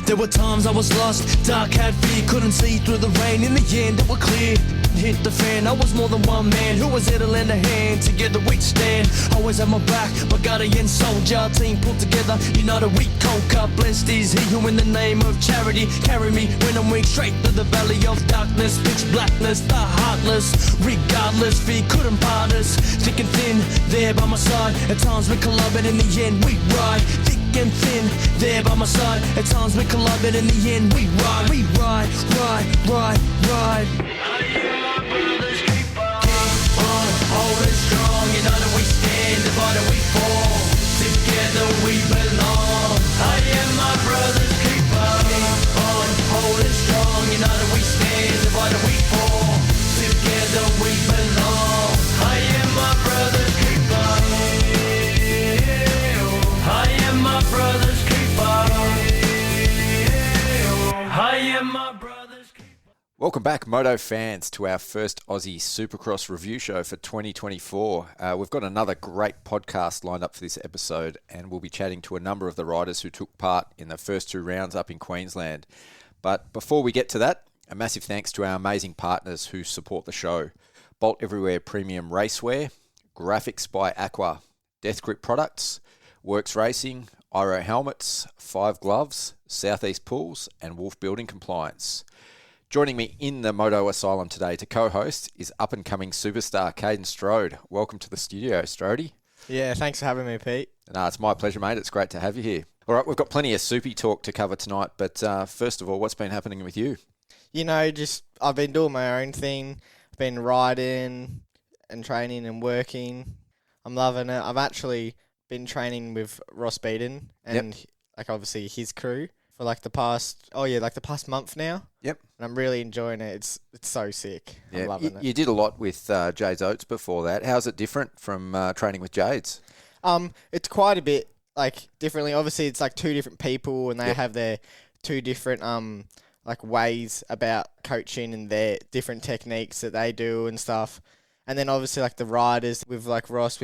There were times I was lost, dark had fear, couldn't see through the rain. In the end it was clear, hit the fan. I was more than one man who was there to lend a hand. Together we stand, always had my back, my guardian soldier. Team pulled together, united we conquer. Blessed is he who in the name of charity carry me when I'm weak, straight through the valley of darkness. Pitch blackness, the heartless, regardless, fear couldn't part us. Thick and thin, there by my side. At times we collide, but in the end we ride. Thick and thin, there by my side. At times we collide, but in the end we ride. We ride, ride. I am my brother's keeper. Keep on holding strong. United we stand, divided we fall. Together we belong. I am my brother's keeper. Keep on holding strong. United we stand, divided we fall. Together we belong. I am my brother's keeper. I am my brother's keeper. I am my brother's keeper. Welcome back, Moto fans, to our first Aussie Supercross review show for 2024. We've got another great podcast lined up for this episode, and we'll be chatting to a number of the riders who took part in the first two rounds up in Queensland. But before we get to that, a massive thanks to our amazing partners who support the show. Bolt Everywhere Premium Racewear, Graphics by Aqua, Death Grip Products, Works Racing, Iro Helmets, Five Gloves, Southeast Pools, and Wolf Building Compliance. Joining me in the Moto Asylum today to co-host is up-and-coming superstar Kayden Strode. Welcome to the studio, Strode. Yeah, thanks for having me, Pete. No, it's my pleasure, mate. It's great to have you here. All right, we've got plenty of soupy talk to cover tonight, but first of all, what's been happening with you? You know, I've been doing my own thing. I've been riding and training and working. I'm loving it. I've actually been training with Ross Beaton and obviously his crew for the past month now. Yep. And I'm really enjoying it. It's so sick. Yeah. I'm loving it. You did a lot with Jades Oates before that. How's it different from training with Jades? It's quite a bit differently. Obviously, it's two different people, and they have their two different ways about coaching and their different techniques that they do and stuff. And then obviously the riders with Ross,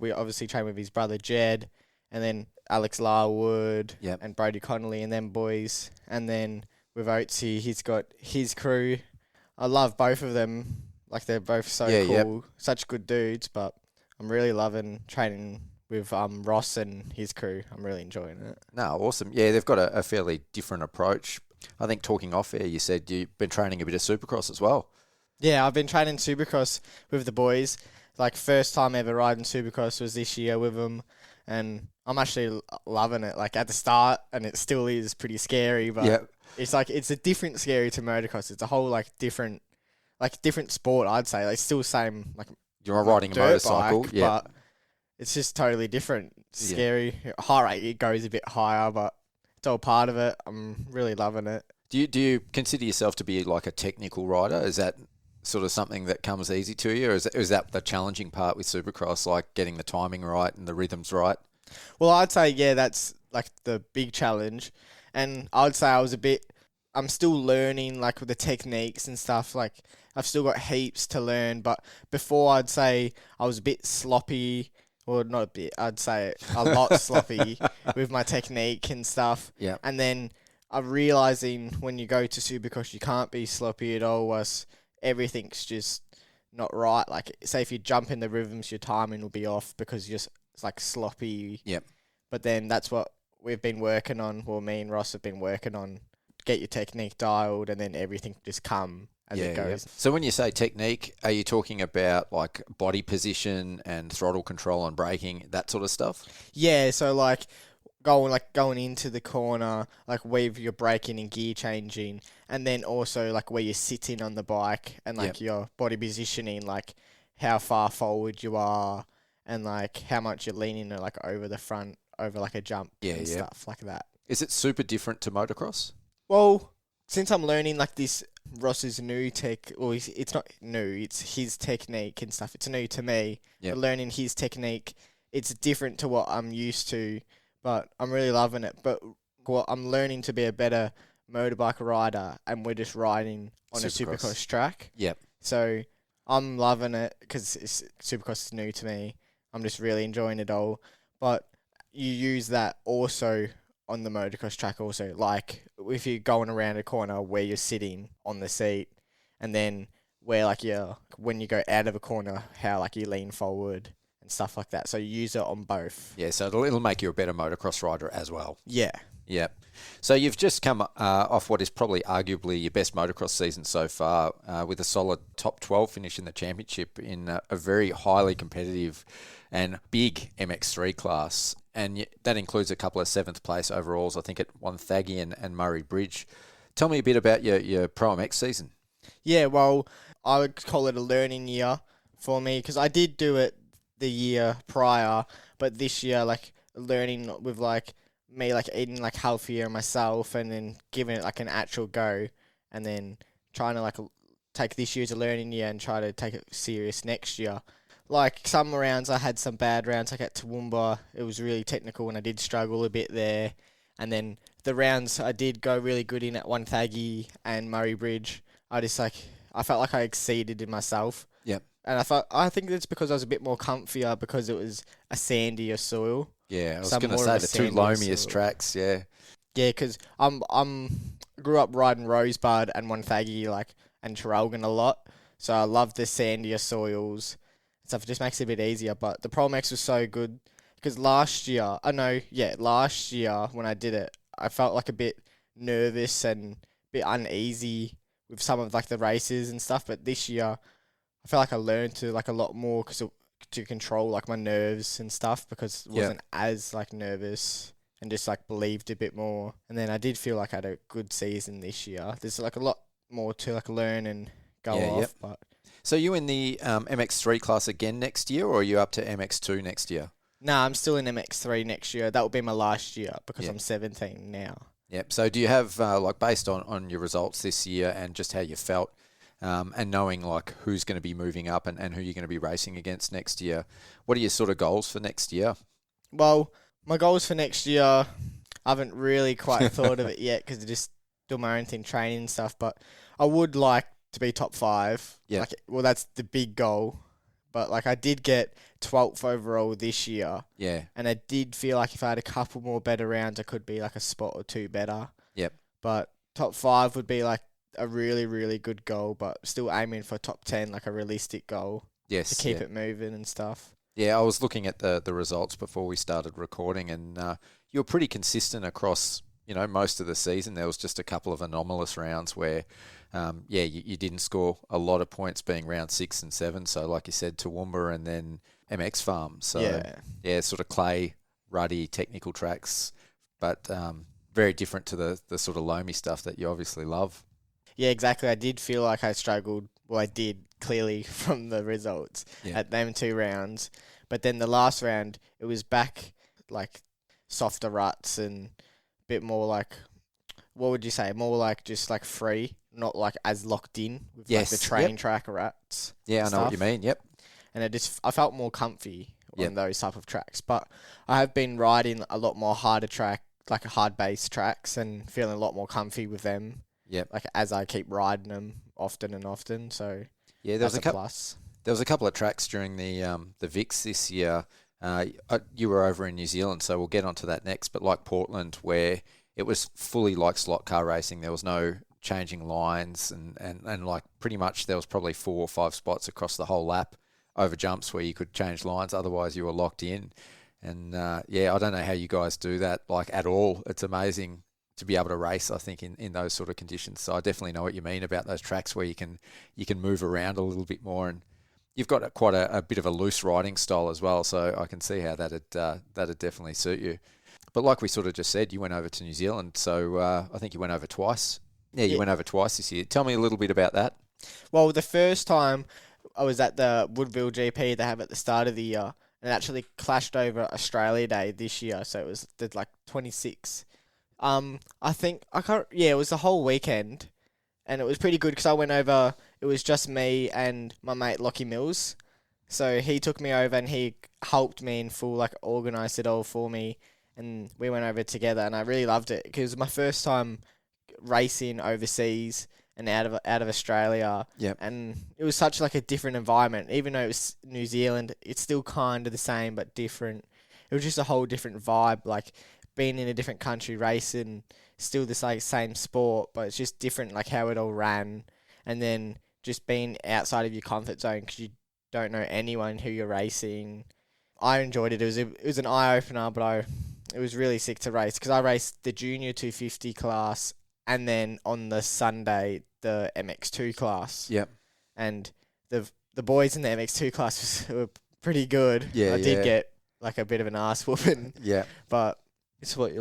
we obviously train with his brother Jed, and then Alex Larwood and Brody Connolly and them boys. And then with Oatesy, he's got his crew. I love both of them. They're both so cool, such good dudes. But I'm really loving training with Ross and his crew. I'm really enjoying it. No, awesome. Yeah, they've got a fairly different approach. I think talking off air, you said you've been training a bit of Supercross as well. Yeah, I've been training Supercross with the boys. First time ever riding Supercross was this year with them, and I'm actually loving it. At the start, and it still is pretty scary, but it's it's a different scary to motocross. It's a whole different sport, I'd say. It's still same you're riding a motorcycle, bike, but it's just totally different. Scary. Heart rate, it goes a bit higher, but it's all part of it. I'm really loving it. Do you consider yourself to be a technical rider? Is that sort of something that comes easy to you, or is that the challenging part with Supercross, getting the timing right and the rhythms right? Well, I'd say, that's the big challenge. And I'd say I'm still learning with the techniques and stuff. I've still got heaps to learn, but before I'd say I was a bit sloppy, or not a bit, I'd say a lot sloppy with my technique and stuff. Yeah. And then I'm realising when you go to Supercross, you can't be sloppy at all, everything's just not right. Say if you jump in the rhythms, your timing will be off because you're sloppy. Yep. But then that's what we've been working on. Well, me and Ross have been working on. Get your technique dialed, and then everything just come as it goes. Yeah. So when you say technique, are you talking about body position and throttle control and braking, that sort of stuff? Yeah. So going into the corner, where you're braking and gear changing, and then also where you're sitting on the bike and your body positioning, how far forward you are, and how much you're leaning over the front, over a jump and stuff like that. Is it super different to motocross? Well, since I'm learning this Ross's new tech, or it's not new, it's his technique and stuff. It's new to me. Yep. But learning his technique, it's different to what I'm used to. But I'm really loving it. But I'm learning to be a better motorbike rider, and we're just riding on a Supercross track. Yep. So I'm loving it because Supercross is new to me. I'm just really enjoying it all. But you use that also on the motocross track also. if you're going around a corner where you're sitting on the seat, and then where like when you go out of a corner, how like you lean forward and stuff like that. So you use it on both. Yeah, so it'll make you a better motocross rider as well. Yeah. Yeah. So you've just come off what is probably arguably your best motocross season so far, with a solid top 12 finish in the championship in a very highly competitive and big MX3 class. And that includes a couple of 7th place overalls, I think, at Wonthaggi and Murray Bridge. Tell me a bit about your Pro MX season. Yeah, well, I would call it a learning year for me because I did do it the year prior, but this year, like, learning with, like, me, like, eating, like, healthier myself and then giving it, like, an actual go and then trying to, like, take this year as a learning year and try to take it serious next year. Like, some rounds I had some bad rounds, like at Toowoomba, it was really technical and I did struggle a bit there. And then the rounds I did go really good in at Wonthaggi and Murray Bridge, I felt like I exceeded in myself. Yep. And I think it's because I was a bit more comfier because it was a sandier soil. Yeah, I was going to say the two loamiest tracks, yeah. Yeah, because grew up riding Rosebud and Wonthaggi, like, and Traralgon a lot. So I love the sandier soils. Stuff just makes it a bit easier. But the Pro MX was so good because last year when I did it, I felt like a bit nervous and a bit uneasy with some of like the races and stuff. But this year, I felt like I learned to like a lot more to control like my nerves and stuff because it wasn't as like nervous and just like believed a bit more. And then I did feel like I had a good season this year. There's like a lot more to like learn and go off. Yep. But so you in the MX3 class again next year, or are you up to MX2 next year? No, I'm still in MX3 next year. That will be my last year because I'm 17 now. Yep. So do you have, like, based on your results this year and just how you felt, and knowing, like, who's going to be moving up and who you're going to be racing against next year, what are your sort of goals for next year? Well, my goals for next year, I haven't really quite thought of it yet because I just do my own thing, training and stuff, but I would like to be top 5. Yeah. Like, well, that's the big goal. But, like, I did get 12th overall this year. Yeah. And I did feel like if I had a couple more better rounds, I could be, like, a spot or 2 better. Yep. But top 5 would be, like, a really, really good goal, but still aiming for top 10, like a realistic goal. Yes. To keep it moving and stuff. Yeah, I was looking at the results before we started recording, and you were pretty consistent across, most of the season. There was just a couple of anomalous rounds where, you didn't score a lot of points, being round 6 and 7. So, like you said, Toowoomba and then MX Farm. So, sort of clay, ruddy, technical tracks, but very different to the sort of loamy stuff that you obviously love. Yeah, exactly. I did feel like I struggled. Well, I did, clearly, from the results at them 2 rounds. But then the last round, it was back, like, softer ruts and a bit more, like, what would you say? More, like, just, like, free, not, like, as locked in with, like, the train track ruts. Yeah, I know what you mean, yep. And I felt more comfy on those type of tracks. But I have been riding a lot more harder track, like, hard base tracks and feeling a lot more comfy with them. Yep. Like, as I keep riding them often and often, so yeah, that's a plus. There was a couple of tracks during the VIX this year. You were over in New Zealand, so we'll get onto that next. But like Portland, where it was fully like slot car racing, there was no changing lines, and like pretty much there was probably 4 or 5 spots across the whole lap over jumps where you could change lines. Otherwise, you were locked in. And I don't know how you guys do that, like, at all. It's amazing to be able to race, I think, in those sort of conditions. So I definitely know what you mean about those tracks where you can move around a little bit more, and you've got quite a bit of a loose riding style as well. So I can see how that'd definitely suit you. But like we sort of just said, you went over to New Zealand, so I think you went over twice. Yeah, you went over twice this year. Tell me a little bit about that. Well, the first time I was at the Woodville GP they have at the start of the year, and it actually clashed over Australia Day this year, so it was like 26. It was the whole weekend, and it was pretty good because I went over, it was just me and my mate Lockie Mills, so he took me over and he helped me in full, like, organised it all for me, and we went over together, and I really loved it because it was my first time racing overseas and out of Australia, and it was such like a different environment. Even though it was New Zealand, it's still kind of the same but different. It was just a whole different vibe, like being in a different country racing, still this like same sport, but it's just different, like how it all ran, and then just being outside of your comfort zone because you don't know anyone who you're racing. I enjoyed it. It was an eye opener, but it was really sick to race because I raced the junior 250 class, and then on the Sunday the MX2 class. Yep. And the boys in the MX2 class were pretty good. Yeah, I did get like a bit of an ass whooping. Yeah. But it's what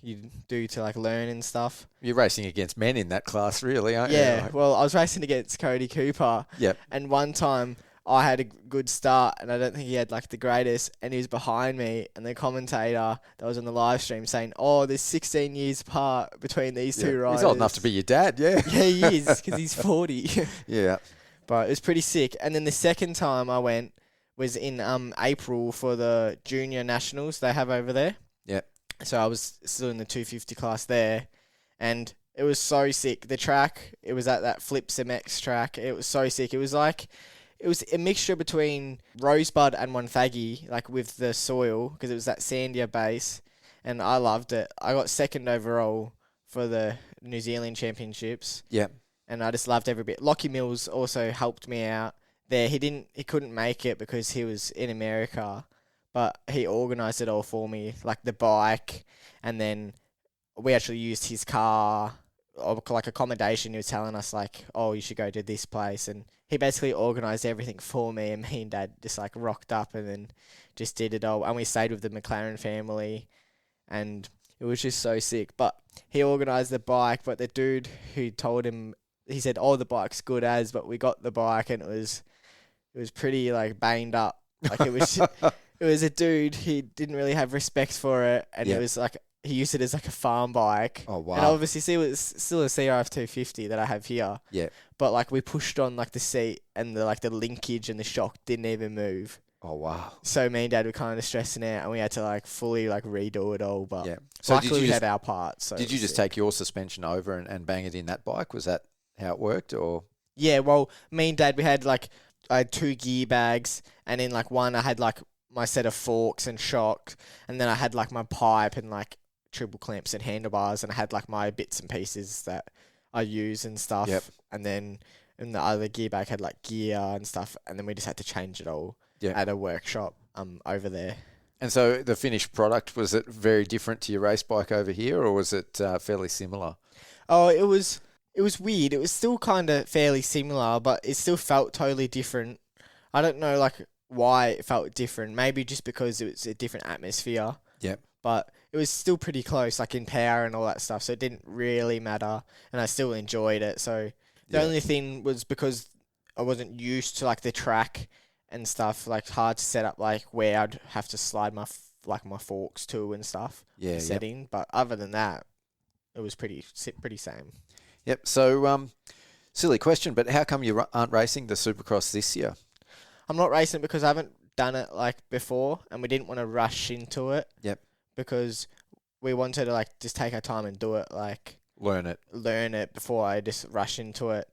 you do to like learn and stuff. You're racing against men in that class, really, aren't you? Yeah. Well, I was racing against Cody Cooper. Yep. And one time I had a good start, and I don't think he had like the greatest, and he was behind me, and the commentator that was on the live stream saying, "Oh, there's 16 years apart between these two riders." He's old enough to be your dad, yeah. Yeah, he is, because he's 40. Yeah. But it was pretty sick. And then the second time I went was in April for the junior nationals they have over there. Yep. So I was still in the 250 class there, and it was so sick. The track, it was at that Flips MX track. It was so sick. It was a mixture between Rosebud and Wonthaggi, like with the soil, because it was that sandier base, and I loved it. I got second overall for the New Zealand Championships. Yeah. And I just loved every bit. Lockie Mills also helped me out there. He couldn't make it because he was in America, but he organised it all for me, like the bike, and then we actually used his car, or like accommodation. He was telling us like, oh, you should go to this place, and he basically organised everything for me, and me and Dad just like rocked up and then just did it all. And we stayed with the McLaren family, and it was just so sick. But he organised the bike, but the dude who told him, he said, "Oh, the bike's good as," but we got the bike and it was pretty like banged up. Like it was it was a dude, he didn't really have respect for it, and it was like he used it as like a farm bike. Oh wow. And obviously it was still a CRF 250 that I have here. Yeah. But like we pushed on like the seat, and the linkage and the shock didn't even move. Oh wow. So me and Dad were kind of stressing out, and we had to like fully like redo it all. But So luckily we had our part. So did you just take your suspension over and bang it in that bike? Was that how it worked, or? Yeah, well, me and Dad, I had 2 gear bags, and in like one I had like my set of forks and shocks, and then I had like my pipe and like triple clamps and handlebars, and I had like my bits and pieces that I use and stuff. Yep. And then in the other gear bag had like gear and stuff, and then we just had to change it all at a workshop over there. And so the finished product, was it very different to your race bike over here, or was it fairly similar? Oh, it was weird. It was still kind of fairly similar, but it still felt totally different. I don't know like why it felt different. Maybe just because it was a different atmosphere. Yep. But it was still pretty close, like in power and all that stuff. So it didn't really matter, and I still enjoyed it. So the only thing was because I wasn't used to like the track and stuff, like hard to set up like where I'd have to slide my forks to and stuff. Yeah. Setting. But other than that, it was pretty same. Yep. So, silly question, but how come you aren't racing the Supercross this year? I'm not racing because I haven't done it like before, and we didn't want to rush into it. Yep. Because we wanted to like just take our time and do it, like learn it before I just rush into it.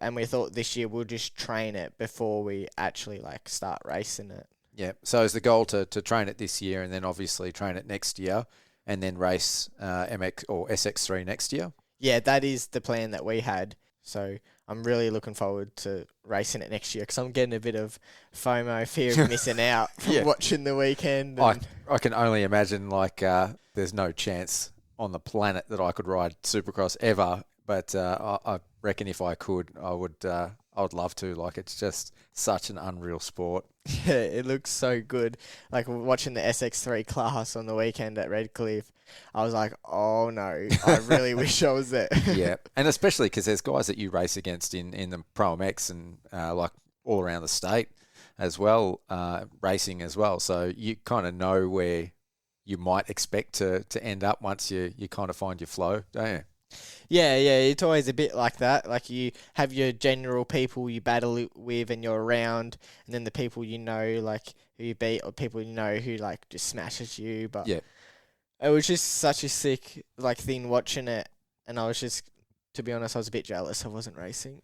And we thought this year we'll just train it before we actually like start racing it. Yeah. So is the goal to train it this year, and then obviously train it next year, and then race MX or SX3 next year? Yeah, that is the plan that we had. So I'm really looking forward to racing it next year, because I'm getting a bit of FOMO, fear of missing out from watching the weekend. I can only imagine like there's no chance on the planet that I could ride Supercross ever, but I reckon if I could, I would love to. Like, it's just such an unreal sport. Yeah, it looks so good. Like watching the SX3 class on the weekend at Redcliffe, I was like, oh no, I really wish I was there. Yeah, and especially because there's guys that you race against in the Pro MX and like all around the state as well, racing as well. So you kind of know where you might expect to end up once you kind of find your flow, don't you? Yeah, it's always a bit like that. Like you have your general people you battle with and you're around, and then the people you know, like who you beat, or people you know who like just smashes you. But it was just such a sick like thing watching it, and I was just, to be honest, I was a bit jealous I wasn't racing.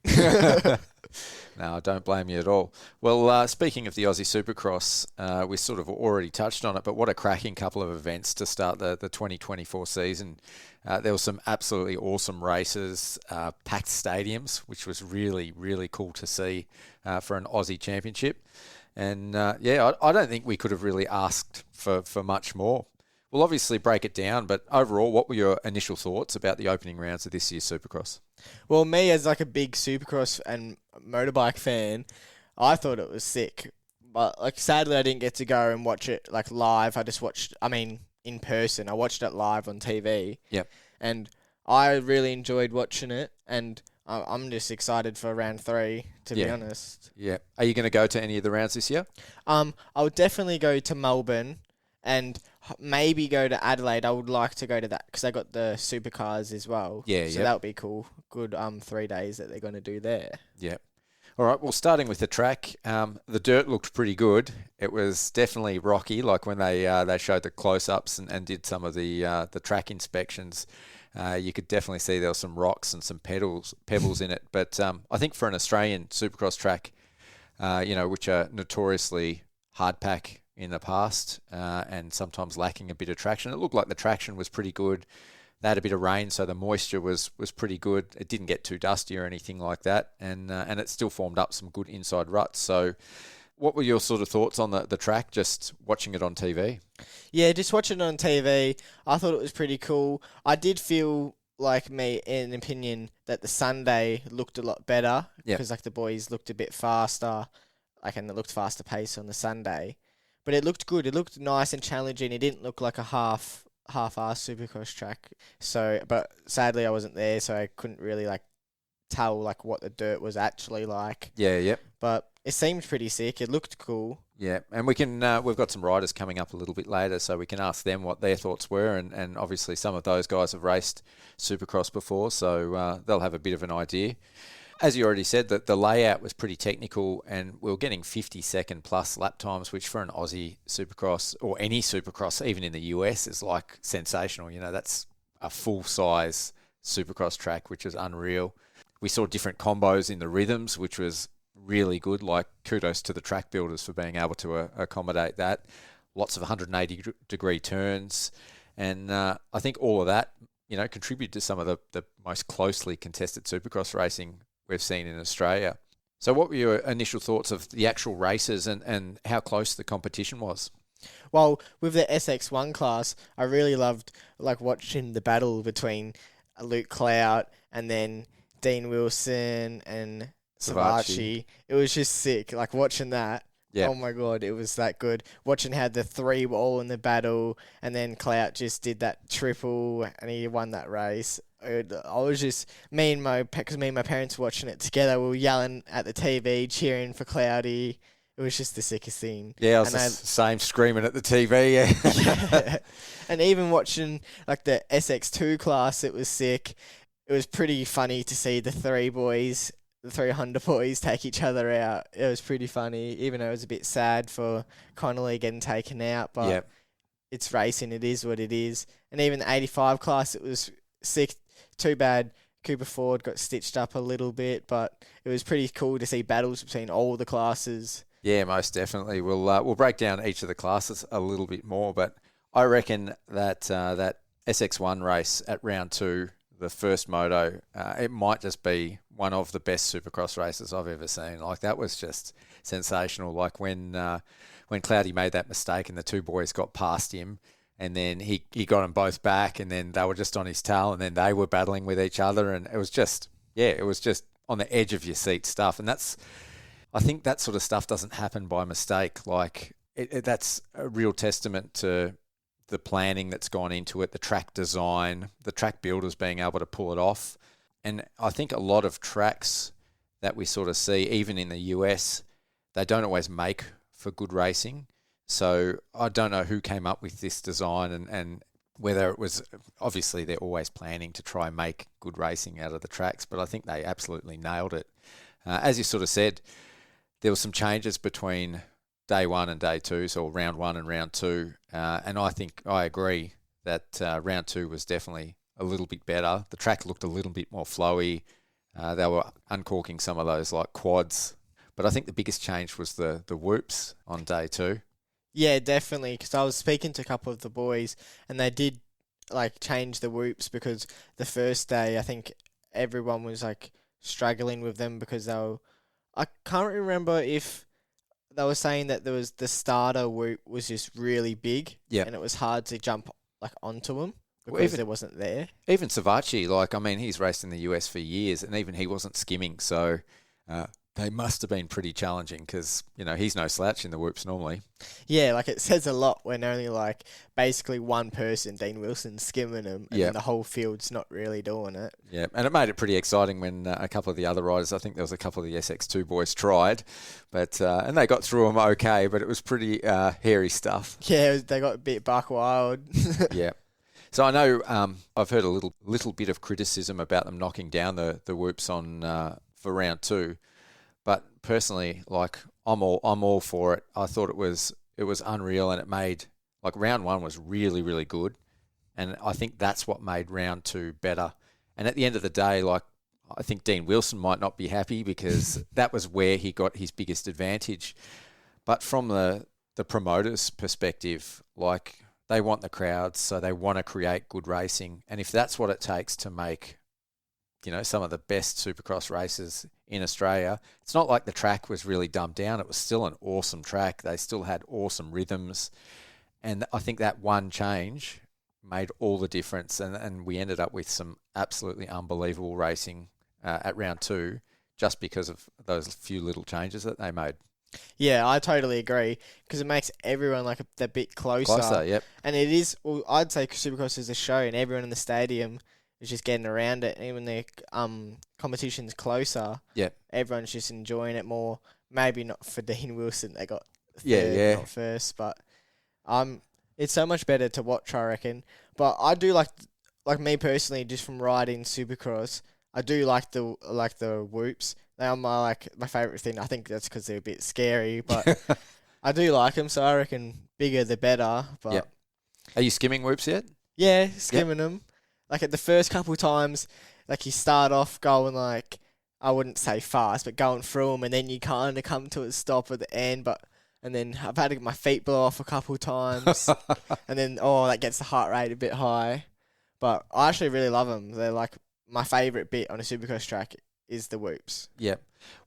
No, I don't blame you at all. Well, speaking of the Aussie Supercross, we sort of already touched on it, but what a cracking couple of events to start the 2024 season. There were some absolutely awesome races, packed stadiums, which was really, really cool to see for an Aussie championship. And I don't think we could have really asked for much more. We'll obviously break it down, but overall, what were your initial thoughts about the opening rounds of this year's Supercross? Well, me as like a big Supercross and motorbike fan, I thought it was sick. But like sadly I didn't get to go and watch it like live. In person. I watched it live on TV. Yep. And I really enjoyed watching it, and I'm just excited for round 3, to be honest. Yeah. Are you going to go to any of the rounds this year? I would definitely go to Melbourne and maybe go to Adelaide. I would like to go to that because they got the supercars as well. Yeah, so that would be cool. Good 3 days that they're going to do there. Yeah. All right, well, starting with the track, the dirt looked pretty good. It was definitely rocky, like when they showed the close-ups and did some of the track inspections. You could definitely see there were some rocks and some pebbles in it. But I think for an Australian Supercross track, which are notoriously hard pack in the past and sometimes lacking a bit of traction, it looked like the traction was pretty good. They had a bit of rain, so the moisture was pretty good. It didn't get too dusty or anything like that, and it still formed up some good inside ruts. So what were your sort of thoughts on the track, just watching it on TV? Yeah, just watching it on TV, I thought it was pretty cool. I did feel like me, in opinion, that the Sunday looked a lot better because like the boys looked a bit faster, and it looked faster pace on the Sunday. But it looked good. It looked nice and challenging. It didn't look like a half-ass Supercross track. So, but sadly I wasn't there, so I couldn't really tell what the dirt was actually like. Yeah, yep. But it seemed pretty sick. It looked cool. Yeah, and we can we've got some riders coming up a little bit later, so we can ask them what their thoughts were, and obviously some of those guys have raced Supercross before, so they'll have a bit of an idea. As you already said, that the layout was pretty technical, and we were getting 50-second plus lap times, which for an Aussie Supercross or any Supercross, even in the US, is sensational. That's a full-size Supercross track, which is unreal. We saw different combos in the rhythms, which was really good. Kudos to the track builders for being able to accommodate that. Lots of 180-degree turns, and I think all of that, contributed to some of the most closely contested Supercross racing we've seen in Australia. So what were your initial thoughts of the actual races and how close the competition was? Well, with the SX1 class, I really loved watching the battle between Luke Clout and then Dean Wilson and Savachi. It was just sick. Watching that. Yeah. Oh my God, it was that good. Watching how the three were all in the battle, and then Clout just did that triple and he won that race. I was just, because me and my parents were watching it together, we were yelling at the TV, cheering for Cloudy. It was just the sickest thing. Yeah, I was the same, screaming at the TV, yeah. And even watching the SX2 class, it was sick. It was pretty funny to see the three Honda boys take each other out. It was pretty funny, even though it was a bit sad for Connolly getting taken out, but it's racing, it is what it is. And even the 85 class, it was sick. Too bad Cooper Ford got stitched up a little bit, but it was pretty cool to see battles between all the classes. Yeah, most definitely. We'll break down each of the classes a little bit more, but I reckon that that SX1 race at round 2, the first moto, it might just be one of the best Supercross races I've ever seen. That was just sensational. When Cloudy made that mistake and the two boys got past him, and then he got them both back, and then they were just on his tail, and then they were battling with each other, and it was just on the edge of your seat stuff. And I think that sort of stuff doesn't happen by mistake. That's a real testament to the planning that's gone into it, the track design, the track builders being able to pull it off. And I think a lot of tracks that we sort of see, even in the US, they don't always make for good racing. So I don't know who came up with this design and whether it was, obviously they're always planning to try and make good racing out of the tracks, but I think they absolutely nailed it. As you sort of said, there were some changes between day 1 and day 2, so round 1 and round 2. And I agree that round 2 was definitely a little bit better. The track looked a little bit more flowy. They were uncorking some of those like quads. But I think the biggest change was the whoops on day 2. Yeah, definitely. Because I was speaking to a couple of the boys, and they did like change the whoops because the first day I think everyone was like struggling with them because they were. I can't remember if they were saying that there was the starter whoop was just really big, and it was hard to jump like onto them because there wasn't there. Even Savachi, like I mean, he's raced in the US for years, and even he wasn't skimming, so. They must have been pretty challenging because, you know, he's no slouch in the whoops normally. Yeah, like it says a lot when only like basically one person, Dean Wilson, skimming them and then the whole field's not really doing it. Yeah, and it made it pretty exciting when a couple of the other riders, I think there was a couple of the SX2 boys tried, but and they got through them okay, but it was pretty hairy stuff. Yeah, they got a bit buck wild. Yeah. So I know I've heard a little bit of criticism about them knocking down the whoops on for round 2. But personally, like I'm all for it. I thought it was unreal, and it made like round 1 was really, really good, and I think that's what made round 2 better. And at the end of the day, like I think Dean Wilson might not be happy because that was where he got his biggest advantage. But from the promoters' perspective, like they want the crowds, so they want to create good racing, and if that's what it takes to make, you know, some of the best Supercross races in Australia. It's not like the track was really dumbed down. It was still an awesome track. They still had awesome rhythms. And I think that one change made all the difference. And we ended up with some absolutely unbelievable racing at round 2 just because of those few little changes that they made. Yeah, I totally agree because it makes everyone like a bit closer. Yep. And it is, well, I'd say Supercross is a show and everyone in the stadium is just getting around it. And when the competition's closer, everyone's just enjoying it more. Maybe not for Dean Wilson, they got third, not first, but it's so much better to watch, I reckon. But I do like me personally, just from riding Supercross, I do like the whoops. They are my favourite thing. I think that's because they're a bit scary, but I do like them, so I reckon bigger the better. But Are you skimming whoops yet? Yeah, skimming them. Like at the first couple of times, like you start off going like, I wouldn't say fast, but going through them, and then you kind of come to a stop at the end. And then I've had to get my feet blow off a couple of times, and then that gets the heart rate a bit high. But I actually really love them. They're like my favourite bit on a Supercross track is the whoops. Yeah.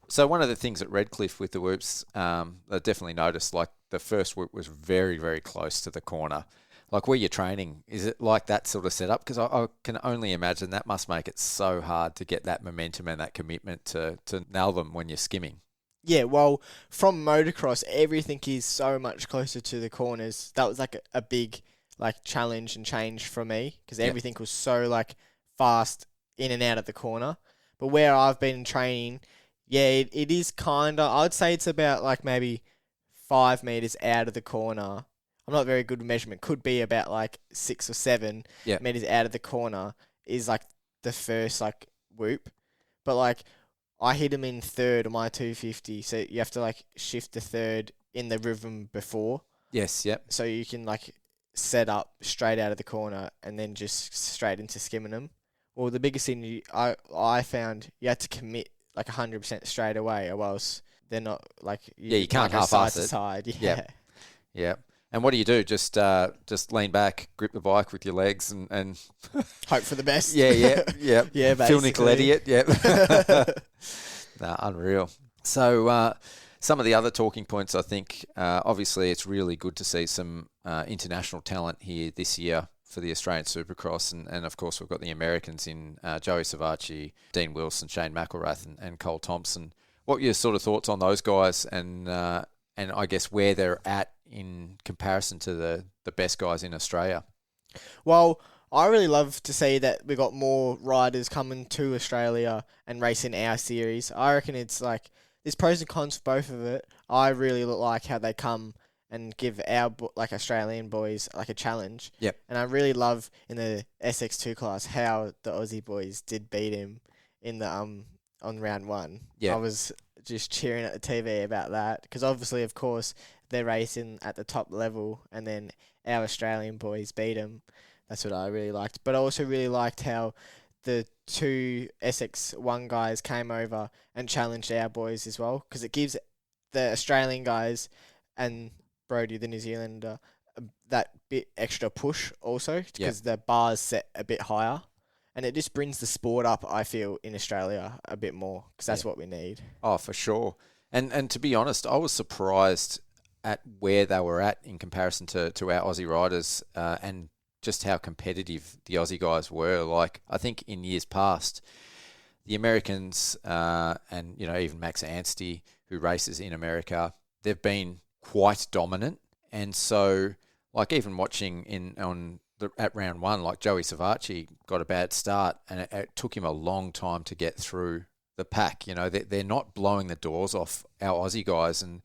So one of the things at Redcliffe with the whoops, I definitely noticed like the first whoop was very, very close to the corner. Like where you're training, is it like that sort of setup? Because I can only imagine that must make it so hard to get that momentum and that commitment to nail them when you're skimming. Yeah, well, from motocross, everything is so much closer to the corners. That was like a big challenge and change for me because everything was so fast in and out of the corner. But where I've been training, it is kind of, I'd say it's about maybe 5 meters out of the corner. I'm not very good with measurement. Could be about 6 or 7 meters out of the corner is the first whoop. But I hit him in third on my 250, so you have to shift the third in the rhythm before. Yes, yep. So you can set up straight out of the corner and then just straight into skimming them. Well, the biggest thing I found, you had to commit 100% straight away, or else they're not you can't half-ass it. Side. Yeah. And what do you do? Just lean back, grip the bike with your legs, and hope for the best. Yeah. Yeah, basically. Phil Nicoletti it. Yep. Unreal. So some of the other talking points, I think, obviously it's really good to see some international talent here this year for the Australian Supercross, and of course we've got the Americans in Joey Savachi, Dean Wilson, Shane McElrath, and Cole Thompson. What are your sort of thoughts on those guys, and I guess where they're at in comparison to the best guys in Australia? Well, I really love to see that we got more riders coming to Australia and racing our series. I reckon it's there's pros and cons for both of it. I really like how they come and give our Australian boys a challenge. Yep. And I really love in the SX2 class how the Aussie boys did beat him in the on round 1. Yeah. I was just cheering at the TV about that because obviously, of course, they're racing at the top level, and then our Australian boys beat them. That's what I really liked. But I also really liked how the two SX1 guys came over and challenged our boys as well, because it gives the Australian guys and Brody, the New Zealander, that bit extra push also, because the bar's set a bit higher. And it just brings the sport up, I feel, in Australia a bit more, because that's what we need. Oh, for sure. And to be honest, I was surprised at where they were at in comparison to our Aussie riders, and just how competitive the Aussie guys were. Like, I think in years past, the Americans, and, you know, even Max Anstey, who races in America, they've been quite dominant. And so, like, even watching at round one, like Joey Savacci got a bad start, and it took him a long time to get through the pack. You know, they're not blowing the doors off our Aussie guys. And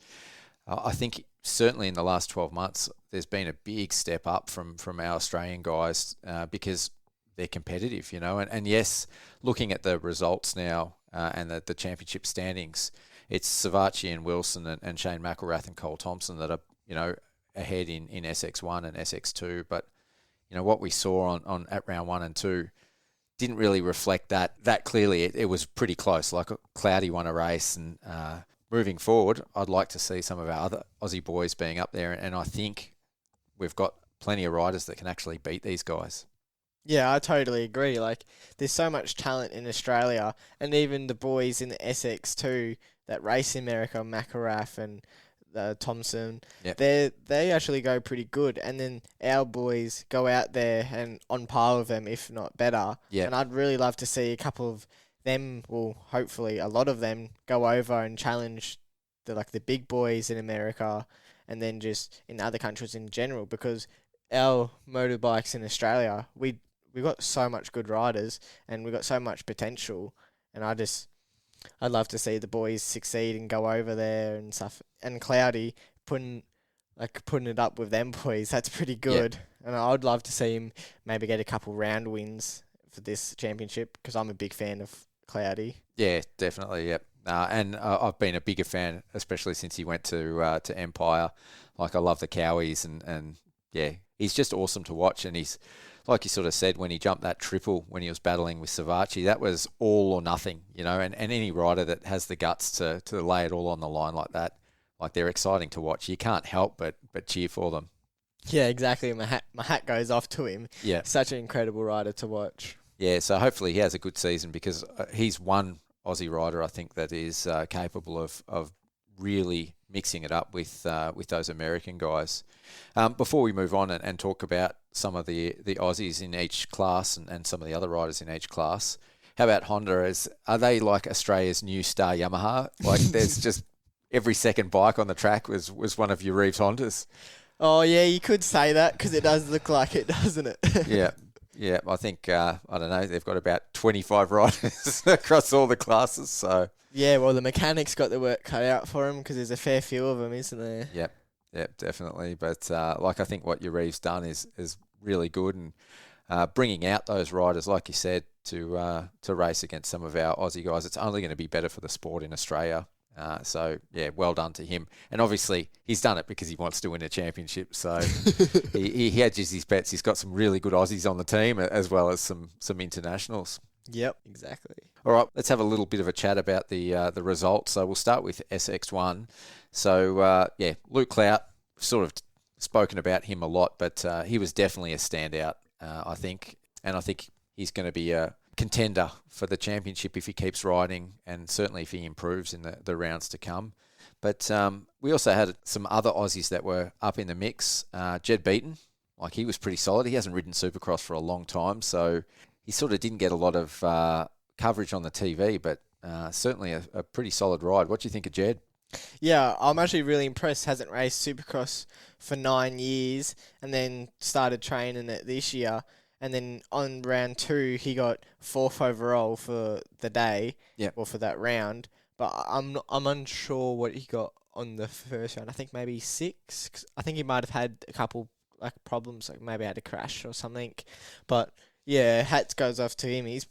I think certainly in the last 12 months, there's been a big step up from our Australian guys, because they're competitive, you know. And yes, looking at the results now, and the championship standings, it's Savacci and Wilson and Shane McElrath and Cole Thompson that are, you know, ahead in SX1 and SX2. But, you know, what we saw on at round 1 and 2 didn't really reflect that clearly. It was pretty close. Like, Cloudy won a race, and moving forward, I'd like to see some of our other Aussie boys being up there, and I think we've got plenty of riders that can actually beat these guys. Yeah, I totally agree. Like, there's so much talent in Australia, and even the boys in the SX2 that race in America, McElrath and Thompson, they actually go pretty good. And then our boys go out there and on par with them, if not better. Yeah. And I'd really love to see a couple of them, well, hopefully a lot of them, go over and challenge the big boys in America, and then just in other countries in general, because our motorbikes in Australia, we got so much good riders, and we got so much potential, and I'd love to see the boys succeed and go over there and stuff. And Cloudy putting it up with them boys, that's pretty good. Yeah. And I'd love to see him maybe get a couple round wins for this championship, because I'm a big fan of Cloudy. Yeah, definitely. Yep. And I've been a bigger fan, especially since he went to Empire. Like, I love the Cowies, and yeah, he's just awesome to watch. And he's, like you sort of said, when he jumped that triple when he was battling with Savacci, that was all or nothing, you know. And any rider that has the guts to lay it all on the line like that, like, they're exciting to watch. You can't help but cheer for them. Yeah, exactly. My hat goes off to him. Yeah, such an incredible rider to watch. Yeah, so hopefully he has a good season, because he's one Aussie rider, I think, that is capable of really mixing it up with those American guys. Before we move on and talk about some of the Aussies in each class and some of the other riders in each class, how about Honda? Are they like Australia's new star Yamaha? Like, there's just every second bike on the track was one of your Reeves Hondas. Oh yeah, you could say that, because it does look like it, doesn't it? Yeah, I think, I don't know, they've got about 25 riders across all the classes, so... Yeah, well, the mechanics got the work cut out for them, because there's a fair few of them, isn't there? Yep, definitely. But, I think what your Reeves done is really good, and bringing out those riders, like you said, to race against some of our Aussie guys, it's only going to be better for the sport in Australia. So, yeah, well done to him. And obviously, he's done it because he wants to win a championship. So, he hedges his bets. He's got some really good Aussies on the team, as well as some internationals. Yep, exactly. All right, let's have a little bit of a chat about the results. So, we'll start with SX1. So, Luke Clout, sort of spoken about him a lot, but he was definitely a standout, I think. And I think he's going to be a contender for the championship if he keeps riding, and certainly if he improves in the rounds to come. But we also had some other Aussies that were up in the mix. Jed Beaton, like, he was pretty solid. He hasn't ridden Supercross for a long time, so he sort of didn't get a lot of coverage on the TV, but certainly a pretty solid ride. What do you think of Jed? Yeah, I'm actually really impressed. Hasn't raced Supercross for 9 years, and then started training it this year. And then on round 2, he got 4th overall for the day, or for that round. But I'm unsure what he got on the first round. I think maybe 6. 'Cause I think he might have had a couple problems, like maybe had a crash or something. But yeah, hats goes off to him. He's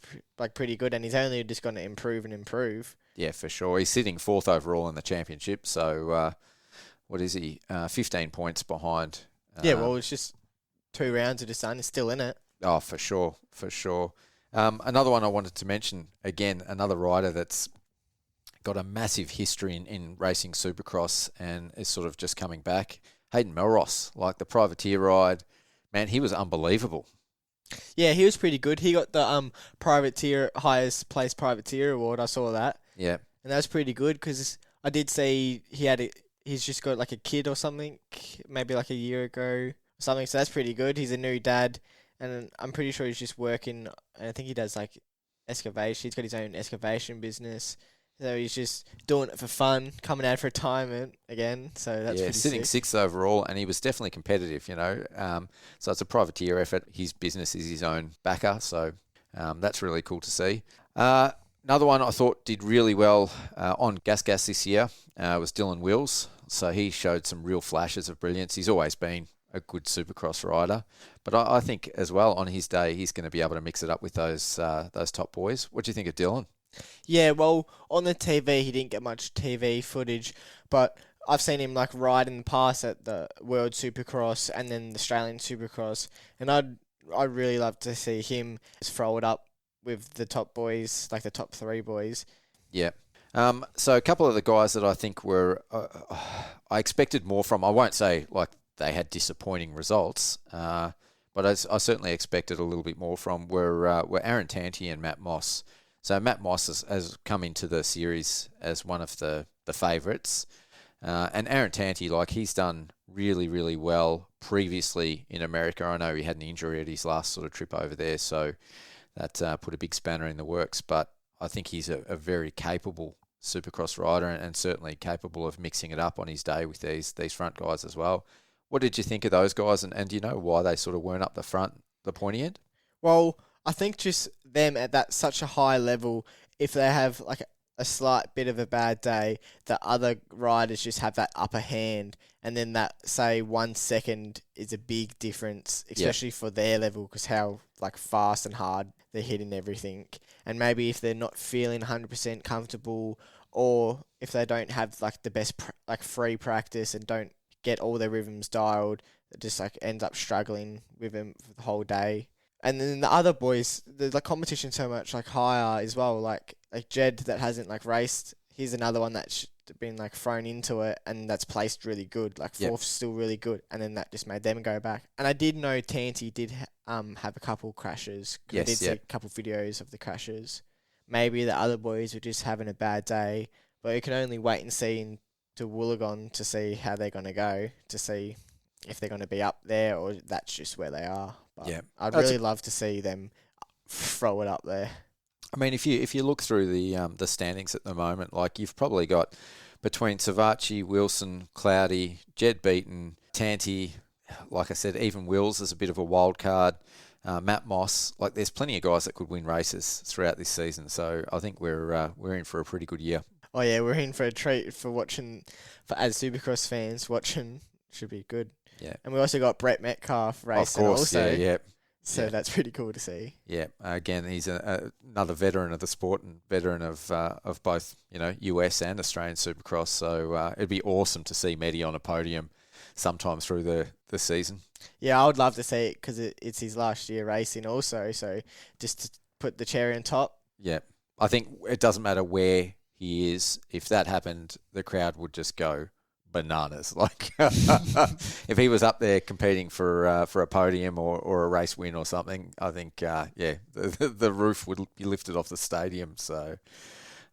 pretty good, and he's only just going to improve and improve. Yeah, for sure. He's sitting 4th overall in the championship. So what is he? 15 points behind. Yeah, well, it's just 2 rounds of the sun. He's still in it. Oh, for sure. Another one I wanted to mention, again, another rider that's got a massive history in racing Supercross and is sort of just coming back. Hayden Melross, like the privateer ride, man, he was unbelievable. Yeah, he was pretty good. He got the privateer highest place privateer award. I saw that. Yeah. And that was pretty good because I did see he's just got like a kid or something, maybe like a year ago or something. So that's pretty good. He's a new dad, and I'm pretty sure he's just working. And I think he does like excavation. He's got his own excavation business. So he's just doing it for fun, coming out of retirement again. So that's pretty sitting sick. sixth overall, and he was definitely competitive, So it's a privateer effort. His business is his own backer, so that's really cool to see. Another one I thought did really well on Gas this year was Dylan Wills. So he showed some real flashes of brilliance. He's always been a good Supercross rider, but I think as well on his day he's going to be able to mix it up with those top boys. What do you think of Dylan? Yeah, well, on the TV, he didn't get much TV footage, but I've seen him like ride in the past at the World Supercross and then the Australian Supercross, and I'd really love to see him throw it up with the top boys, like the top three boys. Yeah. So a couple of the guys that I think were I expected more from. I won't say like they had disappointing results, but I certainly expected a little bit more from were Aaron Tanti and Matt Moss. So Matt Moss has come into the series as one of the favourites. And Aaron Tanti, like he's done really, really well previously in America. I know he had an injury at his last sort of trip over there, so that put a big spanner in the works. But I think he's a very capable Supercross rider and certainly capable of mixing it up on his day with these front guys as well. What did you think of those guys? And do you know why they sort of weren't up the front, the pointy end? Well, I think just them at that such a high level, if they have like a slight bit of a bad day, the other riders just have that upper hand, and then that say 1 second is a big difference, especially for their level, because how like fast and hard they're hitting everything. And maybe if they're not feeling 100% comfortable, or if they don't have like the best free practice and don't get all their rhythms dialed, it just like ends up struggling with them for the whole day. And then the other boys, the competition so much like higher as well. Like Jed that hasn't like raced, he's another one that's been like thrown into it and that's placed really good. Like fourth's still really good, and then that just made them go back. And I did know Tanti did have a couple crashes. I did see a couple videos of the crashes. Maybe the other boys were just having a bad day, but you can only wait and see to Wollongong to see how they're going to go, to see if they're going to be up there or that's just where they are. But I'd really love to see them throw it up there. I mean, if you look through the standings at the moment, like you've probably got between Savacci, Wilson, Cloudy, Jed Beaton, Tanti, like I said, even Wills is a bit of a wild card. Matt Moss, like there's plenty of guys that could win races throughout this season. So I think we're in for a pretty good year. Oh yeah, we're in for a treat for watching. As Supercross fans, watching should be good. Yeah, and we also got Brett Metcalf racing. Of course, also. So that's pretty cool to see. Yeah, again, he's another veteran of the sport and veteran of both US and Australian Supercross. So it'd be awesome to see Medi on a podium sometime through the season. Yeah, I would love to see it because it's his last year racing also. So just to put the cherry on top. Yeah, I think it doesn't matter where he is. If that happened, the crowd would just go bananas. Like if he was up there competing for a podium or a race win or something, I think the roof would be lifted off the stadium. So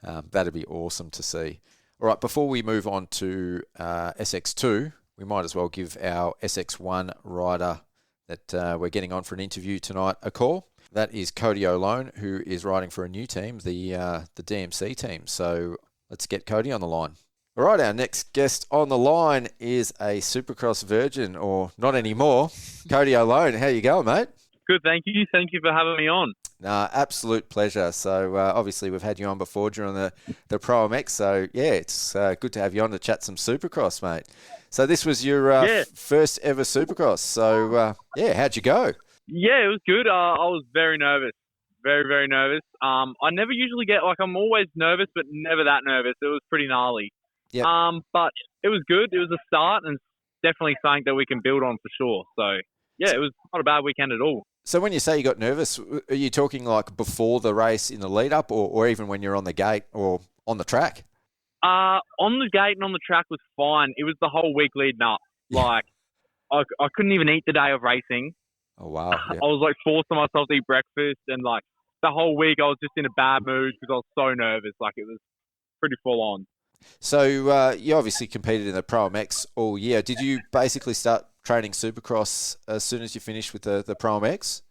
that'd be awesome to see. All right, before we move on to SX2, we might as well give our SX1 rider that we're getting on for an interview tonight a call. That is Cody O'Loan, who is riding for a new team, the DMC team. So let's get Cody on the line. All right, our next guest on the line is a Supercross virgin, or not anymore, Cody O'Loan. How you going, mate? Good, thank you. Thank you for having me on. Absolute pleasure. So obviously we've had you on before during the Pro MX. So yeah, it's good to have you on to chat some Supercross, mate. So this was your first ever Supercross. So how'd you go? Yeah, it was good. I was very nervous. Very, very nervous. I never usually get, I'm always nervous, but never that nervous. It was pretty gnarly. Yep. But it was good. It was a start and definitely something that we can build on for sure. So, yeah, it was not a bad weekend at all. So when you say you got nervous, are you talking like before the race in the lead up or even when you're on the gate or on the track? On the gate and on the track was fine. It was the whole week leading up. Like, I couldn't even eat the day of racing. Oh, wow. I was like forcing myself to eat breakfast, and like the whole week I was just in a bad mood because I was so nervous. Like, it was pretty full on. So you obviously competed in the Pro MX all year. Did you basically start training Supercross as soon as you finished with the Pro MX?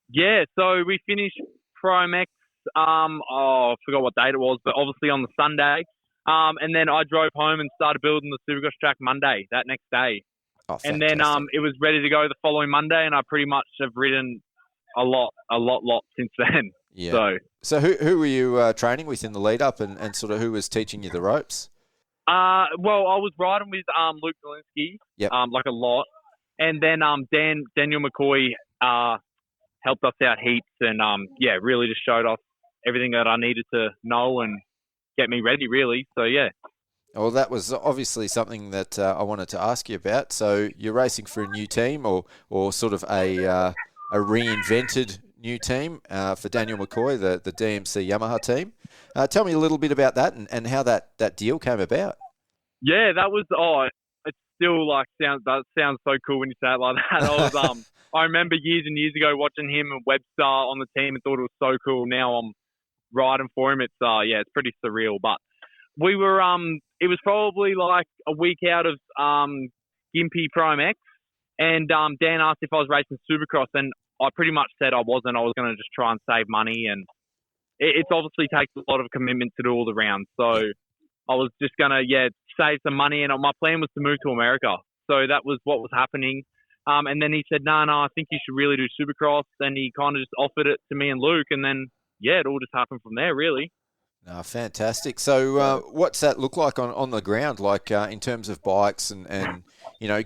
Yeah, so we finished Pro MX, I forgot what date it was, but obviously on the Sunday. And then I drove home and started building the Supercross track Monday, that next day. Oh, and then it was ready to go the following Monday, and I pretty much have ridden a lot since then. Yeah. So who were you training with in the lead up, and sort of who was teaching you the ropes? Well, I was riding with Luke Zielinski, like a lot, and then Daniel McCoy helped us out heaps, and really just showed us everything that I needed to know and get me ready, really. So yeah. Well, that was obviously something that I wanted to ask you about. So you're racing for a new team, or sort of a reinvented new team for Daniel McCoy, the DMC Yamaha team. Tell me a little bit about that and how that deal came about. Yeah, that was it still like sounds so cool when you say it like that. I remember years and years ago watching him and Webster on the team and thought it was so cool. Now I'm riding for him. It's it's pretty surreal. But we were it was probably like a week out of Gympie Pro MX, and Dan asked if I was racing Supercross, and I pretty much said I wasn't. I was going to just try and save money, and it's obviously takes a lot of commitment to do all the rounds. So I was just going to save some money, and my plan was to move to America. So that was what was happening. And then he said, no, I think you should really do Supercross. Then he kind of just offered it to me and Luke, and then it all just happened from there, really. Oh, fantastic. So what's that look like on the ground, like in terms of bikes and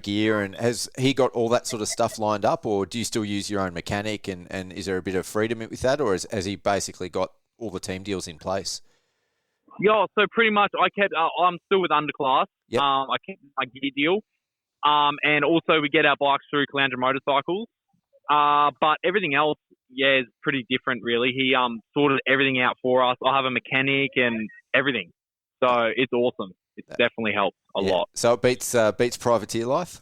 gear? And has he got all that sort of stuff lined up, or do you still use your own mechanic? And is there a bit of freedom with that, or has he basically got all the team deals in place? Yeah, so pretty much I'm still with Underclass. Yep. I kept my gear deal. And also we get our bikes through Caloundra Motorcycles. But everything else, is pretty different, really. He sorted everything out for us. I have a mechanic and everything. So it's awesome. It's definitely helped a lot. So it beats privateer life?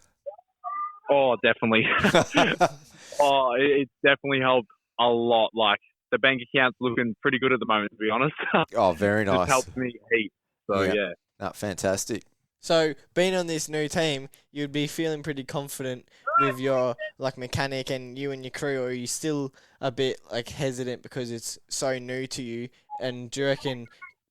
Oh, definitely. It's definitely helped a lot. Like, the bank account's looking pretty good at the moment, to be honest. Oh, very nice. It helps me heap. So, yeah. No, fantastic. So, being on this new team, you'd be feeling pretty confident with your mechanic and you and your crew, or are you still a bit hesitant because it's so new to you? And do you reckon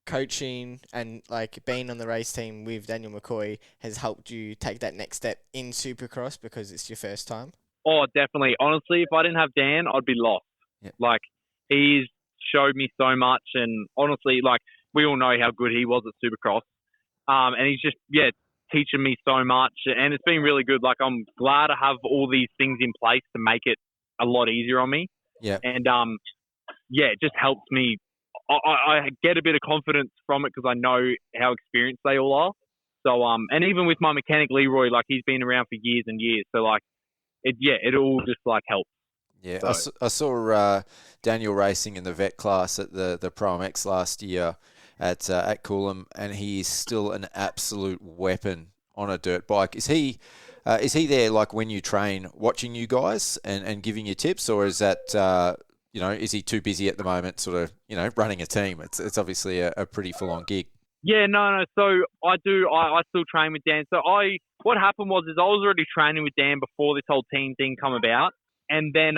coaching and being on the race team with Daniel McCoy has helped you take that next step in Supercross because it's your first time? Oh, definitely. Honestly, if I didn't have Dan, I'd be lost. Yep. He's showed me so much, and honestly, we all know how good he was at Supercross. And he's just, teaching me so much, and it's been really good. I'm glad to have all these things in place to make it a lot easier on me. Yeah. And, it just helps me. I get a bit of confidence from it because I know how experienced they all are. So, and even with my mechanic, Leroy, he's been around for years and years. So, it all just, helps. Yeah, so. I saw Daniel racing in the vet class at the Pro MX last year at Coolum, and he is still an absolute weapon on a dirt bike. Is he there when you train, watching you guys and giving you tips, or is that is he too busy at the moment, sort of running a team? It's obviously a pretty full on gig. Yeah, no. So I still train with Dan. So what happened was I was already training with Dan before this whole team thing come about, and then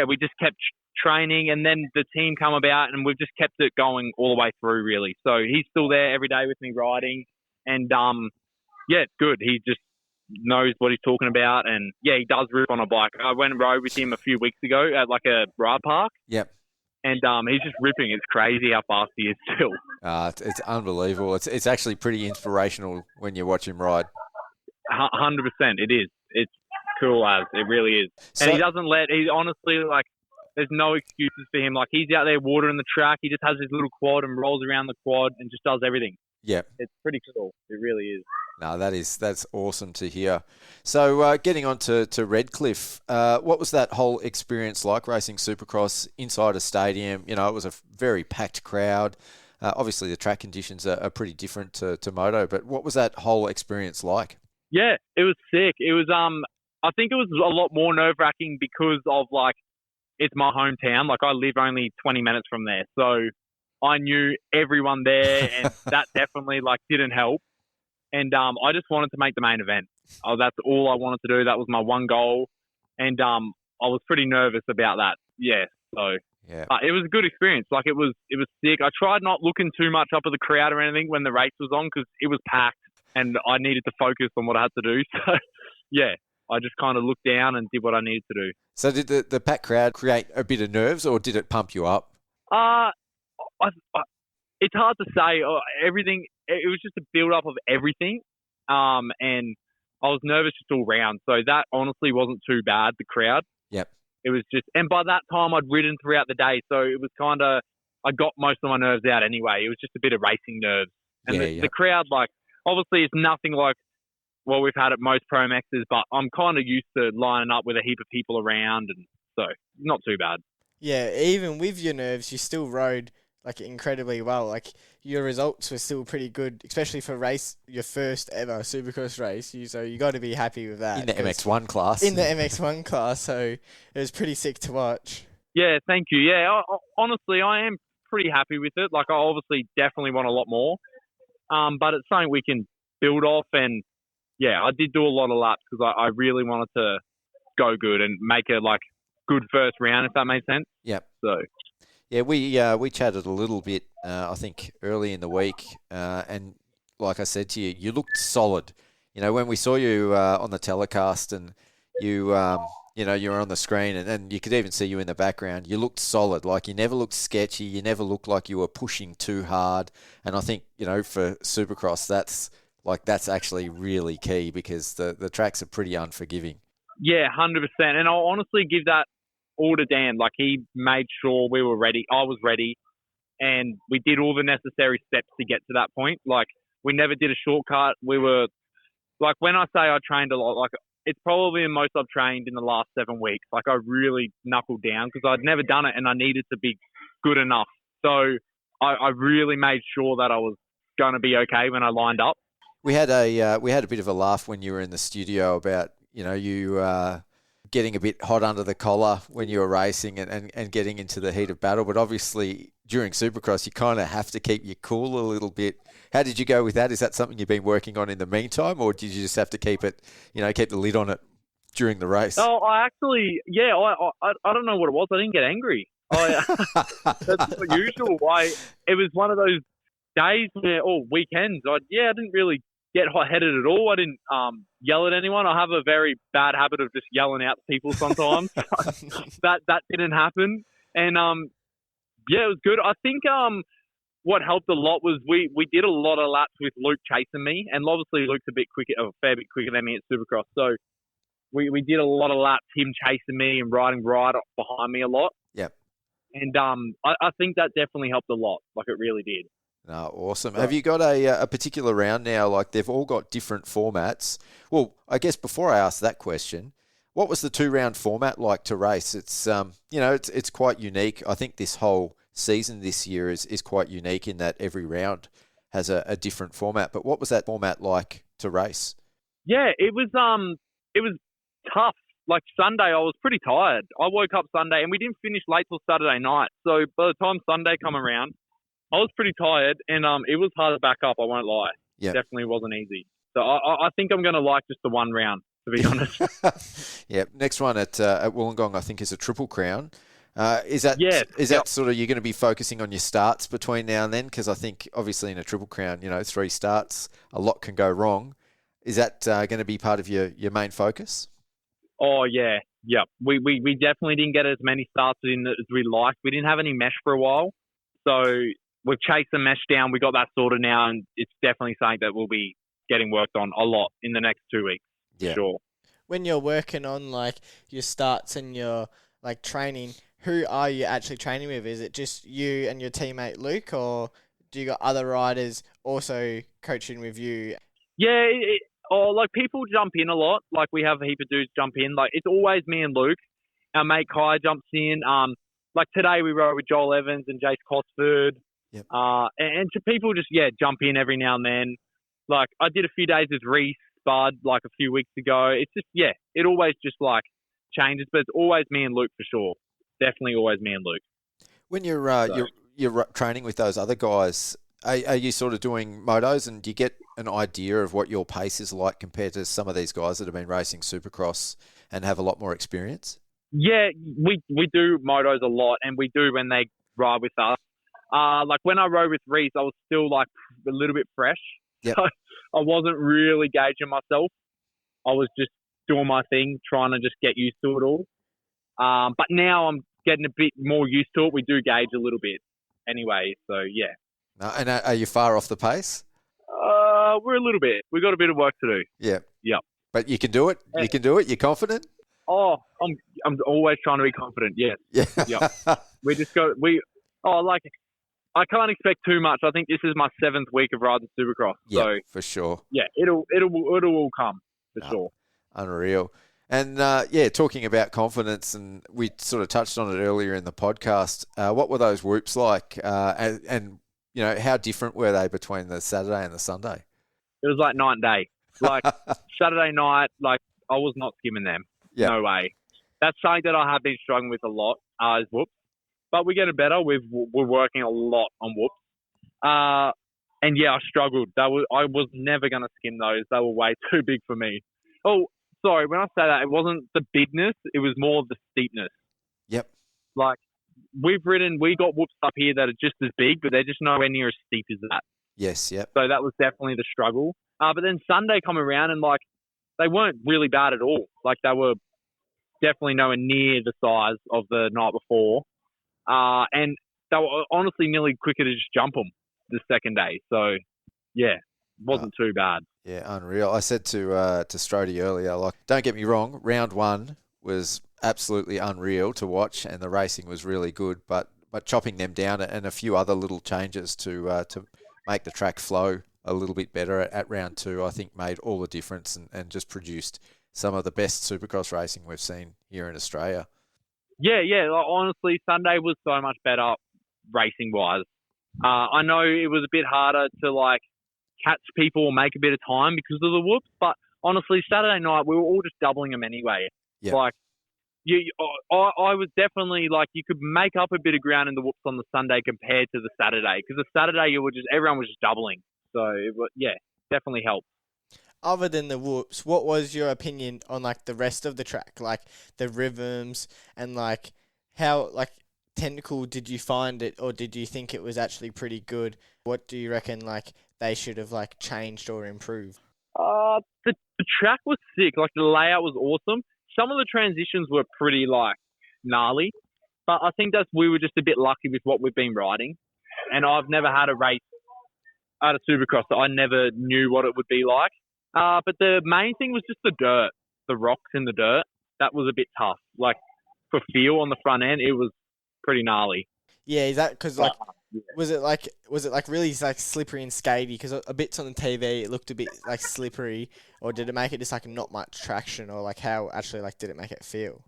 we just kept training, and then the team come about, and we've just kept it going all the way through, really. So he's still there every day with me riding, and it's good. He just knows what he's talking about, and he does rip on a bike. I went and rode with him a few weeks ago at a ride park. Yep. And he's just ripping. It's crazy how fast he is still. It's unbelievable. It's actually pretty inspirational when you watch him ride. 100%, it is. It's cool as it really is. And he doesn't he honestly there's no excuses for him. He's out there watering the track. He just has his little quad and rolls around the quad and just does everything. Yeah. It's pretty cool. It really is. No, that's awesome to hear. So getting on to Redcliffe, what was that whole experience like racing Supercross inside a stadium? You know, it was a very packed crowd. Obviously, the track conditions are pretty different to Moto, but what was that whole experience like? Yeah, it was sick. It was I think it was a lot more nerve-wracking because of, like, it's my hometown. Like, I live only 20 minutes from there. So I knew everyone there, and that definitely, like, didn't help. And I just wanted to make the main event. That's all I wanted to do. That was my one goal. And I was pretty nervous about that. Yeah, so yeah. It was a good experience. Like, it was sick. I tried not looking too much up at the crowd or anything when the race was on because it was packed and I needed to focus on what I had to do. So, yeah, I just kind of looked down and did what I needed to do. So did the packed crowd create a bit of nerves or did it pump you up? It's hard to say. Everything. It was just a build-up of everything. And I was nervous just all round. So that honestly wasn't too bad, the crowd. Yep. It was just, and by that time I'd ridden throughout the day. So it was kind of, I got most of my nerves out anyway. It was just a bit of racing nerves. And the crowd, like, obviously it's nothing like what we've had at most Pro Maxes, but I'm kind of used to lining up with a heap of people around. And so not too bad. Yeah, even with your nerves, you still rode like incredibly well. Like your results were still pretty good, especially for your first ever Supercross race. So you got to be happy with that. In the MX1 class. In the MX1 class, so it was pretty sick to watch. Yeah, thank you. Yeah, honestly, I am pretty happy with it. Like, I obviously definitely want a lot more, but it's something we can build off. And yeah, I did do a lot of laps because I really wanted to go good and make a good first round, if that made sense. Yep. So. Yeah, we chatted a little bit, I think, early in the week, and like I said to you, you looked solid. You know, when we saw you on the telecast and you were on the screen and you could even see you in the background, you looked solid. Like, you never looked sketchy. You never looked like you were pushing too hard. And I think, you know, for Supercross, that's actually really key because the tracks are pretty unforgiving. Yeah, 100%. And I'll honestly give that all to Dan. Like, he made sure we were ready. I was ready. And we did all the necessary steps to get to that point. Like, we never did a shortcut. We were, like, when I say I trained a lot, like, it's probably the most I've trained in the last 7 weeks. Like, I really knuckled down because I'd never done it and I needed to be good enough. So I really made sure that I was going to be okay when I lined up. We had a bit of a laugh when you were in the studio about, you know, you getting a bit hot under the collar when you were racing and getting into the heat of battle. But obviously during Supercross, you kind of have to keep your cool a little bit. How did you go with that? Is that something you've been working on in the meantime, or did you just have to keep the lid on it during the race? Oh, I actually, yeah, I don't know what it was. I didn't get angry. That's not usual. It was one of those days or weekends. I didn't really get hot-headed at all. I didn't yell at anyone. I have a very bad habit of just yelling out to people sometimes. that didn't happen. And, it was good. I think what helped a lot was we did a lot of laps with Luke chasing me. And obviously Luke's a fair bit quicker than me at Supercross. So we did a lot of laps, him chasing me and riding right up behind me a lot. Yep. And I think that definitely helped a lot. Like, it really did. No, awesome. Have you got a particular round now? Like, they've all got different formats. Well, I guess before I ask that question, what was the 2-round format like to race? It's it's quite unique. I think this whole season this year is quite unique in that every round has a different format. But what was that format like to race? Yeah, it was tough. Like, Sunday, I was pretty tired. I woke up Sunday and we didn't finish late till Saturday night. So by the time Sunday come around, I was pretty tired, and it was hard to back up, I won't lie. Yep. It definitely wasn't easy. So I think I'm going to like just the one round, to be honest. Yeah, next one at Wollongong, I think, is a Triple Crown. Is that sort of, you're going to be focusing on your starts between now and then? Because I think, obviously, in a Triple Crown, 3 starts, a lot can go wrong. Is that going to be part of your main focus? Oh, yeah. Yeah. We definitely didn't get as many starts in as we liked. We didn't have any mesh for a while. So we've chased the mesh down. We got that sorted now, and it's definitely something that we'll be getting worked on a lot in the next 2 weeks. Yeah. For sure. When you're working on like your starts and your like training, who are you actually training with? Is it just you and your teammate Luke, or do you got other riders also coaching with you? Yeah, like people jump in a lot. Like we have a heap of dudes jump in. Like it's always me and Luke. Our mate Kai jumps in. Like today we rode with Joel Evans and Jace Cosford. Yep. And to people just, jump in every now and then. Like I did a few days with Reese Bud like a few weeks ago. It's just, it always just like changes, but it's always me and Luke for sure. Definitely always me and Luke. When you're training with those other guys, are you sort of doing motos, and do you get an idea of what your pace is like compared to some of these guys that have been racing Supercross and have a lot more experience? Yeah, we do motos a lot, and we do when they ride with us. Like when I rode with Reese, I was still like a little bit fresh. Yep. So I wasn't really gauging myself. I was just doing my thing, trying to just get used to it all. But now I'm getting a bit more used to it. We do gauge a little bit anyway, so yeah. And are you far off the pace? We're a little bit. We've got a bit of work to do. Yeah. Yep. But you can do it? You can do it? You're confident? Oh, I'm always trying to be confident, yes. Yeah. Yep. I can't expect too much. I think this is my 7th week of riding Supercross. Yeah, so for sure. Yeah, it'll all come for sure. Unreal. And talking about confidence, and we sort of touched on it earlier in the podcast. What were those whoops like? And how different were they between the Saturday and the Sunday? It was like night and day. Like Saturday night, like I was not skimming them. Yeah. No way. That's something that I have been struggling with a lot, is whoops. But we're getting better. We're working a lot on whoops. And I struggled. I was never going to skim those. They were way too big for me. Oh, sorry. When I say that, it wasn't the bigness. It was more of the steepness. Yep. Like we got whoops up here that are just as big, but they're just nowhere near as steep as that. Yes. Yep. So that was definitely the struggle. But then Sunday come around and like they weren't really bad at all. Like they were definitely nowhere near the size of the night before. And they were honestly nearly quicker to just jump them the second day. So, yeah, wasn't too bad. Yeah, unreal. I said to Strode earlier, like, don't get me wrong, round 1 was absolutely unreal to watch, and the racing was really good. But chopping them down and a few other little changes to make the track flow a little bit better at round 2, I think made all the difference and just produced some of the best Supercross racing we've seen here in Australia. Yeah. Like, honestly, Sunday was so much better racing-wise. I know it was a bit harder to, like, catch people or make a bit of time because of the whoops, but honestly, Saturday night, we were all just doubling them anyway. Yep. Like, I was definitely, like, you could make up a bit of ground in the whoops on the Sunday compared to the Saturday, because the Saturday, everyone was just doubling. So, definitely helped. Other than the whoops, what was your opinion on like the rest of the track, like the rhythms and like how like technical did you find it, or did you think it was actually pretty good? What do you reckon like they should have like changed or improved? The track was sick. Like the layout was awesome. Some of the transitions were pretty like gnarly, but I think we were just a bit lucky with what we've been riding. And I've never had a race at a Supercross, so I never knew what it would be like. But the main thing was just the dirt, the rocks in the dirt. That was a bit tough. Like for feel on the front end, it was pretty gnarly. Yeah, is that because like was it like really like slippery and skatey? Because a bits on the TV it looked a bit like slippery, or did it make it just like not much traction, or like how actually like did it make it feel?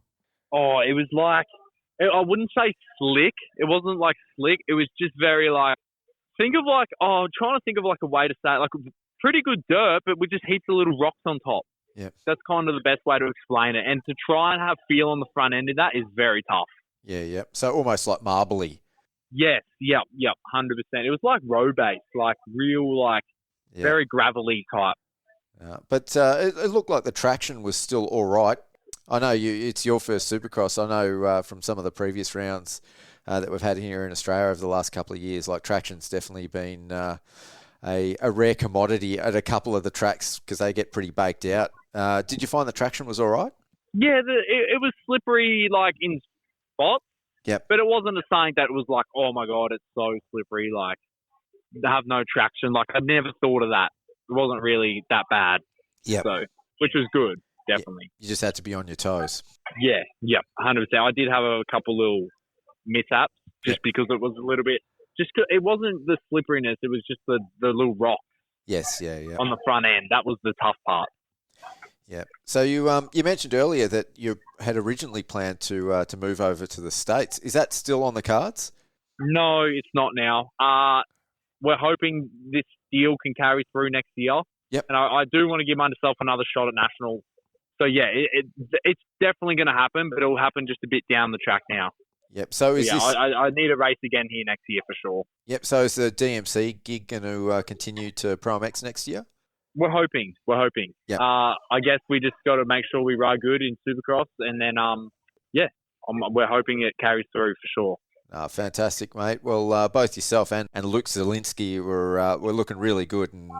Oh, it was like I wouldn't say slick. It wasn't like slick. It was just very like I'm trying to think of like a way to say it, like pretty good dirt, but with just heaps of little rocks on top. Yeah, that's kind of the best way to explain it. And to try and have feel on the front end of that is very tough. Yeah. So almost like marbly. Yes, yep, 100%. It was like road base, like real, like very gravelly type. But it looked like the traction was still all right. I know it's your first Supercross. I know from some of the previous rounds that we've had here in Australia over the last couple of years, like traction's definitely been a rare commodity at a couple of the tracks because they get pretty baked out. Did you find the traction was all right? Yeah, it was slippery, like in spots. Yep. But it wasn't a saying that was like, oh my God, it's so slippery, like they have no traction. Like I never thought of that. It wasn't really that bad. Yeah. So, which was good, definitely. You just had to be on your toes. Yeah, 100%. I did have a couple little mishaps just because it was a little bit it wasn't the slipperiness. It was just the little rock Yes, yeah. on the front end. That was the tough part. Yeah. So you mentioned earlier that you had originally planned to move over to the States. Is that still on the cards? No, it's not now. We're hoping this deal can carry through next year. Yep. And I do want to give myself another shot at national. So yeah, it's definitely going to happen, but it'll happen just a bit down the track now. Yep. So is yeah, this? I need a race again here next year for sure. Yep. So is the DMC gig going to continue to Pro MX next year? We're hoping. Yep. I guess we just got to make sure we ride good in Supercross, and then we're hoping it carries through for sure. Fantastic, mate. Well, both yourself and Luke Zielinski were looking really good, and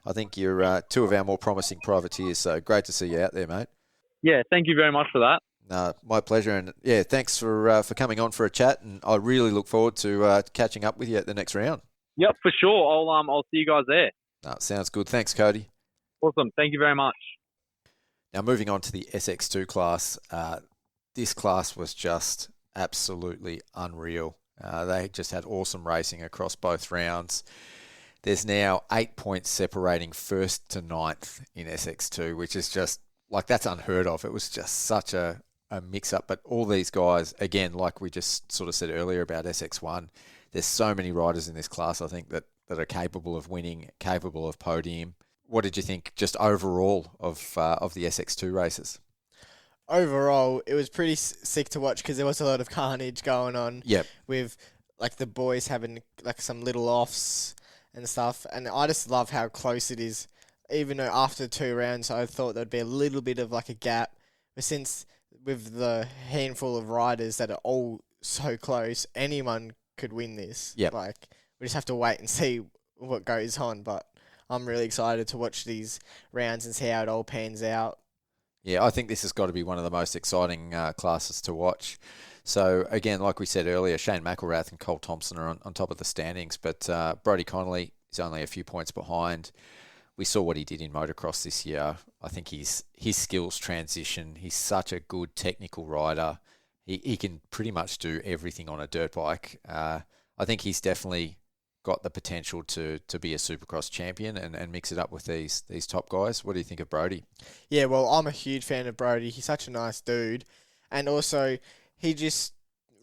I think you're two of our more promising privateers. So great to see you out there, mate. Yeah, thank you very much for that. My pleasure, and yeah, thanks for coming on for a chat. And I really look forward to catching up with you at the next round. Yep, for sure. I'll see you guys there. Sounds good. Thanks, Cody. Awesome. Thank you very much. Now, moving on to the SX2 class. This class was just absolutely unreal. They just had awesome racing across both rounds. There's now 8 points separating first to ninth in SX2, which is just, that's unheard of. It was just such a mix-up. But all these guys, again, like we just sort of said earlier about SX1, there's so many riders in this class, I think, that are capable of winning, capable of podium. What did you think just overall of the SX2 races? Overall, it was pretty sick to watch because there was a lot of carnage going on. Yep. With the boys having some little offs and stuff, and I just love how close it is. Even though after 2 rounds, I thought there'd be a little bit of a gap, but since with the handful of riders that are all so close, anyone could win this. Yep. We just have to wait and see what goes on, but I'm really excited to watch these rounds and see how it all pans out. Yeah, I think this has got to be one of the most exciting classes to watch. So, again, like we said earlier, Shane McElrath and Cole Thompson are on top of the standings, but Brodie Connolly is only a few points behind. We saw what he did in motocross this year. I think his skills transition. He's such a good technical rider. He can pretty much do everything on a dirt bike. I think he's definitely got the potential to be a Supercross champion and mix it up with these top guys. What do you think of Brodie? Yeah, well, I'm a huge fan of Brodie. He's such a nice dude. And also, he just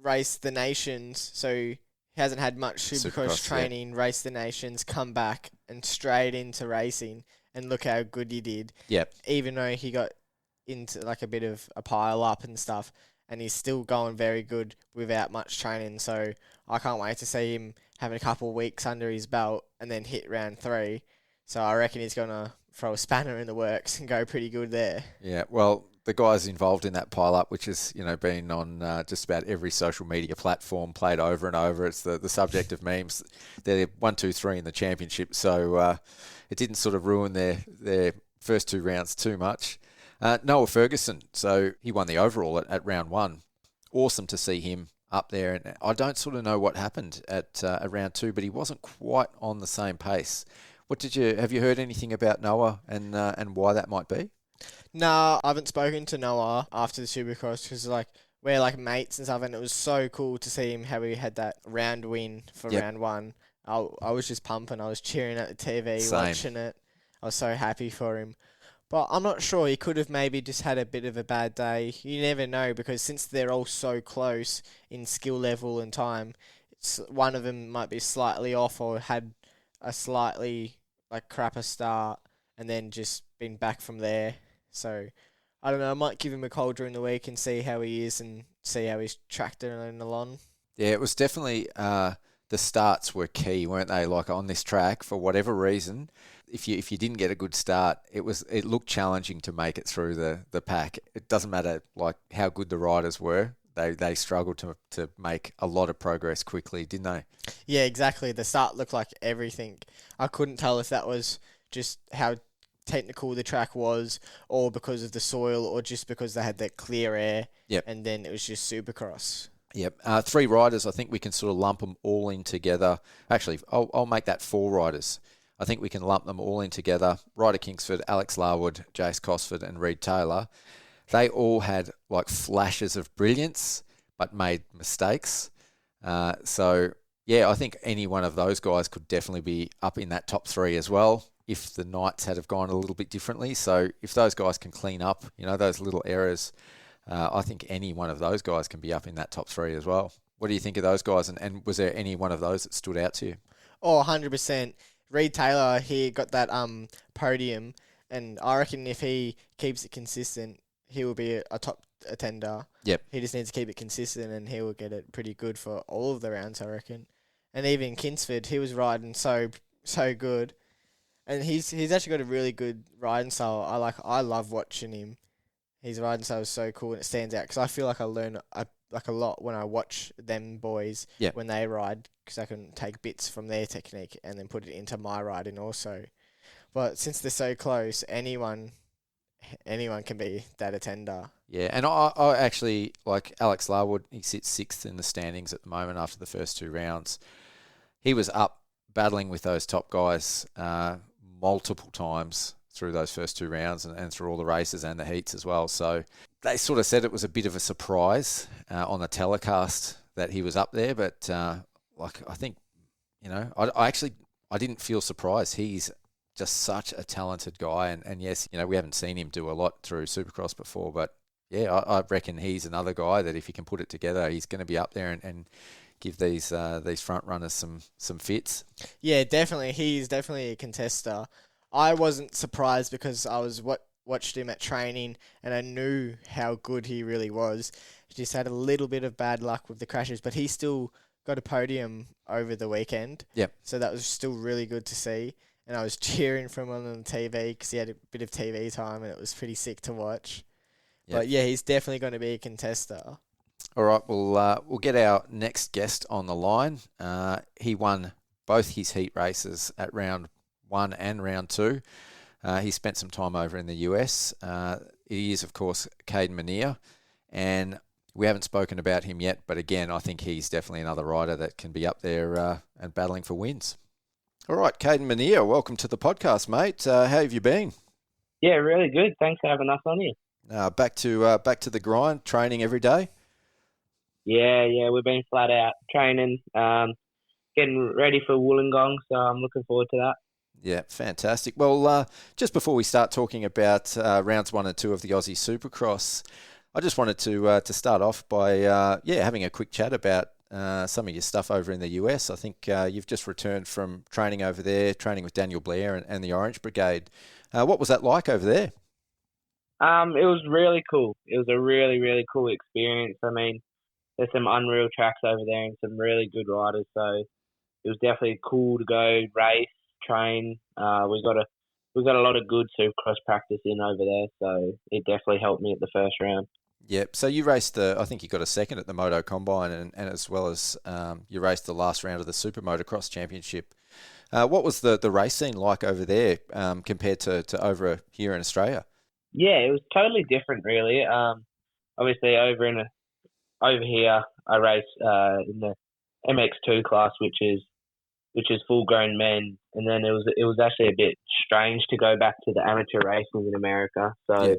raced the Nations, so he hasn't had much Supercross training, raced the Nations, come back and straight into racing, and look how good he did. Yep. Even though he got into a bit of a pile up and stuff, and he's still going very good without much training, so I can't wait to see him having a couple of weeks under his belt and then hit round 3. So I reckon he's going to throw a spanner in the works and go pretty good there. Yeah, well, the guys involved in that pile-up, which has been on just about every social media platform, played over and over. It's the subject of memes. They're 1, 2, 3 in the championship, so it didn't sort of ruin their first 2 rounds too much. Noah Ferguson, so he won the overall at round 1. Awesome to see him up there, and I don't sort of know what happened at round 2, but he wasn't quite on the same pace. Have you heard anything about Noah and why that might be? No, I haven't spoken to Noah after the Supercross because we're mates and stuff, and it was so cool to see him how he had that round win for round 1. I was just pumping. I was cheering at the TV, watching it. I was so happy for him. But I'm not sure. He could have maybe just had a bit of a bad day. You never know, because since they're all so close in skill level and time, one of them might be slightly off or had a slightly crapper start and then just been back from there. So I don't know. I might give him a call during the week and see how he is and see how he's tracked it along. Yeah, it was definitely the starts were key, weren't they? On this track, for whatever reason, if you didn't get a good start, it looked challenging to make it through the pack. It doesn't matter how good the riders were. They struggled to make a lot of progress quickly, didn't they? Yeah, exactly. The start looked like everything. I couldn't tell if that was just how technical the track was, or because of the soil, or just because they had that clear air. Yep. And then it was just Supercross. Yep. 3 riders, I think we can sort of lump them all in together. Actually, I'll make that 4 riders. I think we can lump them all in together. Ryder Kingsford, Alex Larwood, Jace Cosford and Reed Taylor. They all had flashes of brilliance, but made mistakes. So Yeah, I think any one of those guys could definitely be up in that top 3 as well if the Knights had have gone a little bit differently. So if those guys can clean up, those little errors, I think any one of those guys can be up in that top 3 as well. What do you think of those guys? And was there any one of those that stood out to you? Oh, 100%. Reed Taylor, he got that podium, and I reckon if he keeps it consistent, he will be a top attender. Yep. He just needs to keep it consistent, and he will get it pretty good for all of the rounds, I reckon. And even Kinsford, he was riding so good, and he's actually got a really good riding style. I love watching him. His riding style is so cool, and it stands out because I feel like I learn a lot when I watch them boys when they ride, because I can take bits from their technique and then put it into my riding also. But since they're so close, anyone can be that attender. Yeah, and I actually like Alex Larwood. He sits 6th in the standings at the moment after the first 2 rounds. He was up battling with those top guys multiple times through those first 2 rounds and through all the races and the heats as well. So they sort of said it was a bit of a surprise on the telecast that he was up there. But I think, I didn't feel surprised. He's just such a talented guy. And yes, we haven't seen him do a lot through Supercross before. But yeah, I reckon he's another guy that if he can put it together, he's going to be up there and give these front runners some fits. Yeah, definitely. He's definitely a contester. I wasn't surprised because I was watched him at training and I knew how good he really was. He just had a little bit of bad luck with the crashes, but he still got a podium over the weekend. Yep. So that was still really good to see. And I was cheering for him on the TV because he had a bit of TV time and it was pretty sick to watch. Yep. But yeah, he's definitely going to be a contester. All right, we'll get our next guest on the line. He won both his heat races at round 1 and round 2. He spent some time over in the US. He is, of course, Kayden Minear, and we haven't spoken about him yet, but again, I think he's definitely another rider that can be up there and battling for wins. All right, Kayden Minear, welcome to the podcast, mate. How have you been? Yeah, really good. Thanks for having us on here. Back to the grind, training every day? Yeah, we've been flat out training, getting ready for Wollongong, so I'm looking forward to that. Yeah, fantastic. Well, just before we start talking about rounds 1 and 2 of the Aussie Supercross, I just wanted to start off by having a quick chat about some of your stuff over in the US. I think you've just returned from training over there, training with Daniel Blair and the Orange Brigade. What was that like over there? It was really cool. It was a really, really cool experience. I mean, there's some unreal tracks over there and some really good riders, so it was definitely cool to go race, train. We got a lot of good Supercross practice in over there, so it definitely helped me at the first round. Yep. So you raced I think you got a second at the Moto Combine, and as well as you raced the last round of the Super Motocross Championship. What was the race scene like over there compared to over here in Australia? Yeah, it was totally different, really. Obviously, over here, I race in the MX2 class, which is full-grown men, and then it was actually a bit strange to go back to the amateur racing in America. So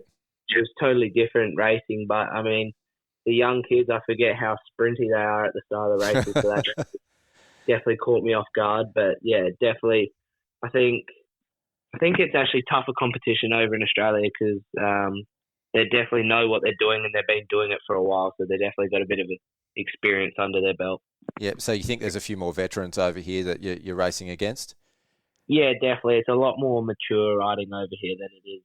It was totally different racing. But I mean, the young kids, I forget how sprinty they are at the start of the races, so that definitely caught me off guard. But yeah, definitely, I think it's actually tougher competition over in Australia because they definitely know what they're doing and they've been doing it for a while, so they definitely got a bit of experience under their belt. Yeah, so you think there's a few more veterans over here that you're racing against? Yeah, definitely. It's a lot more mature riding over here than it is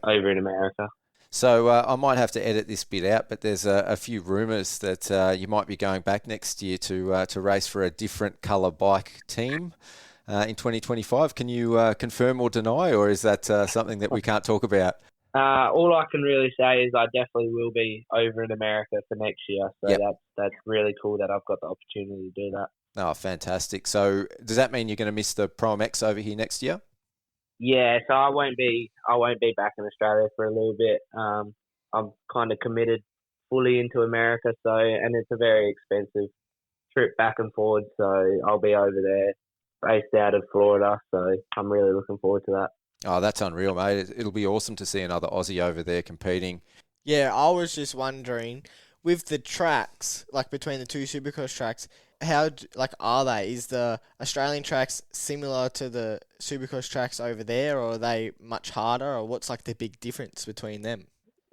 over in America. So I might have to edit this bit out, but there's a few rumours that you might be going back next year to race for a different colour bike team in 2025. Can you confirm or deny, or is that something that we can't talk about? All I can really say is I definitely will be over in America for next year. So that's really cool that I've got the opportunity to do that. Oh, fantastic. So does that mean you're going to miss the Pro MX over here next year? Yeah, so I won't be back in Australia for a little bit. I'm kind of committed fully into America, and it's a very expensive trip back and forward. So I'll be over there, based out of Florida. So I'm really looking forward to that. Oh, that's unreal, mate. It'll be awesome to see another Aussie over there competing. Yeah, I was just wondering, with the tracks, like between the two Supercross tracks, are they? Is the Australian tracks similar to the Supercross tracks over there, or are they much harder, or what's like the big difference between them?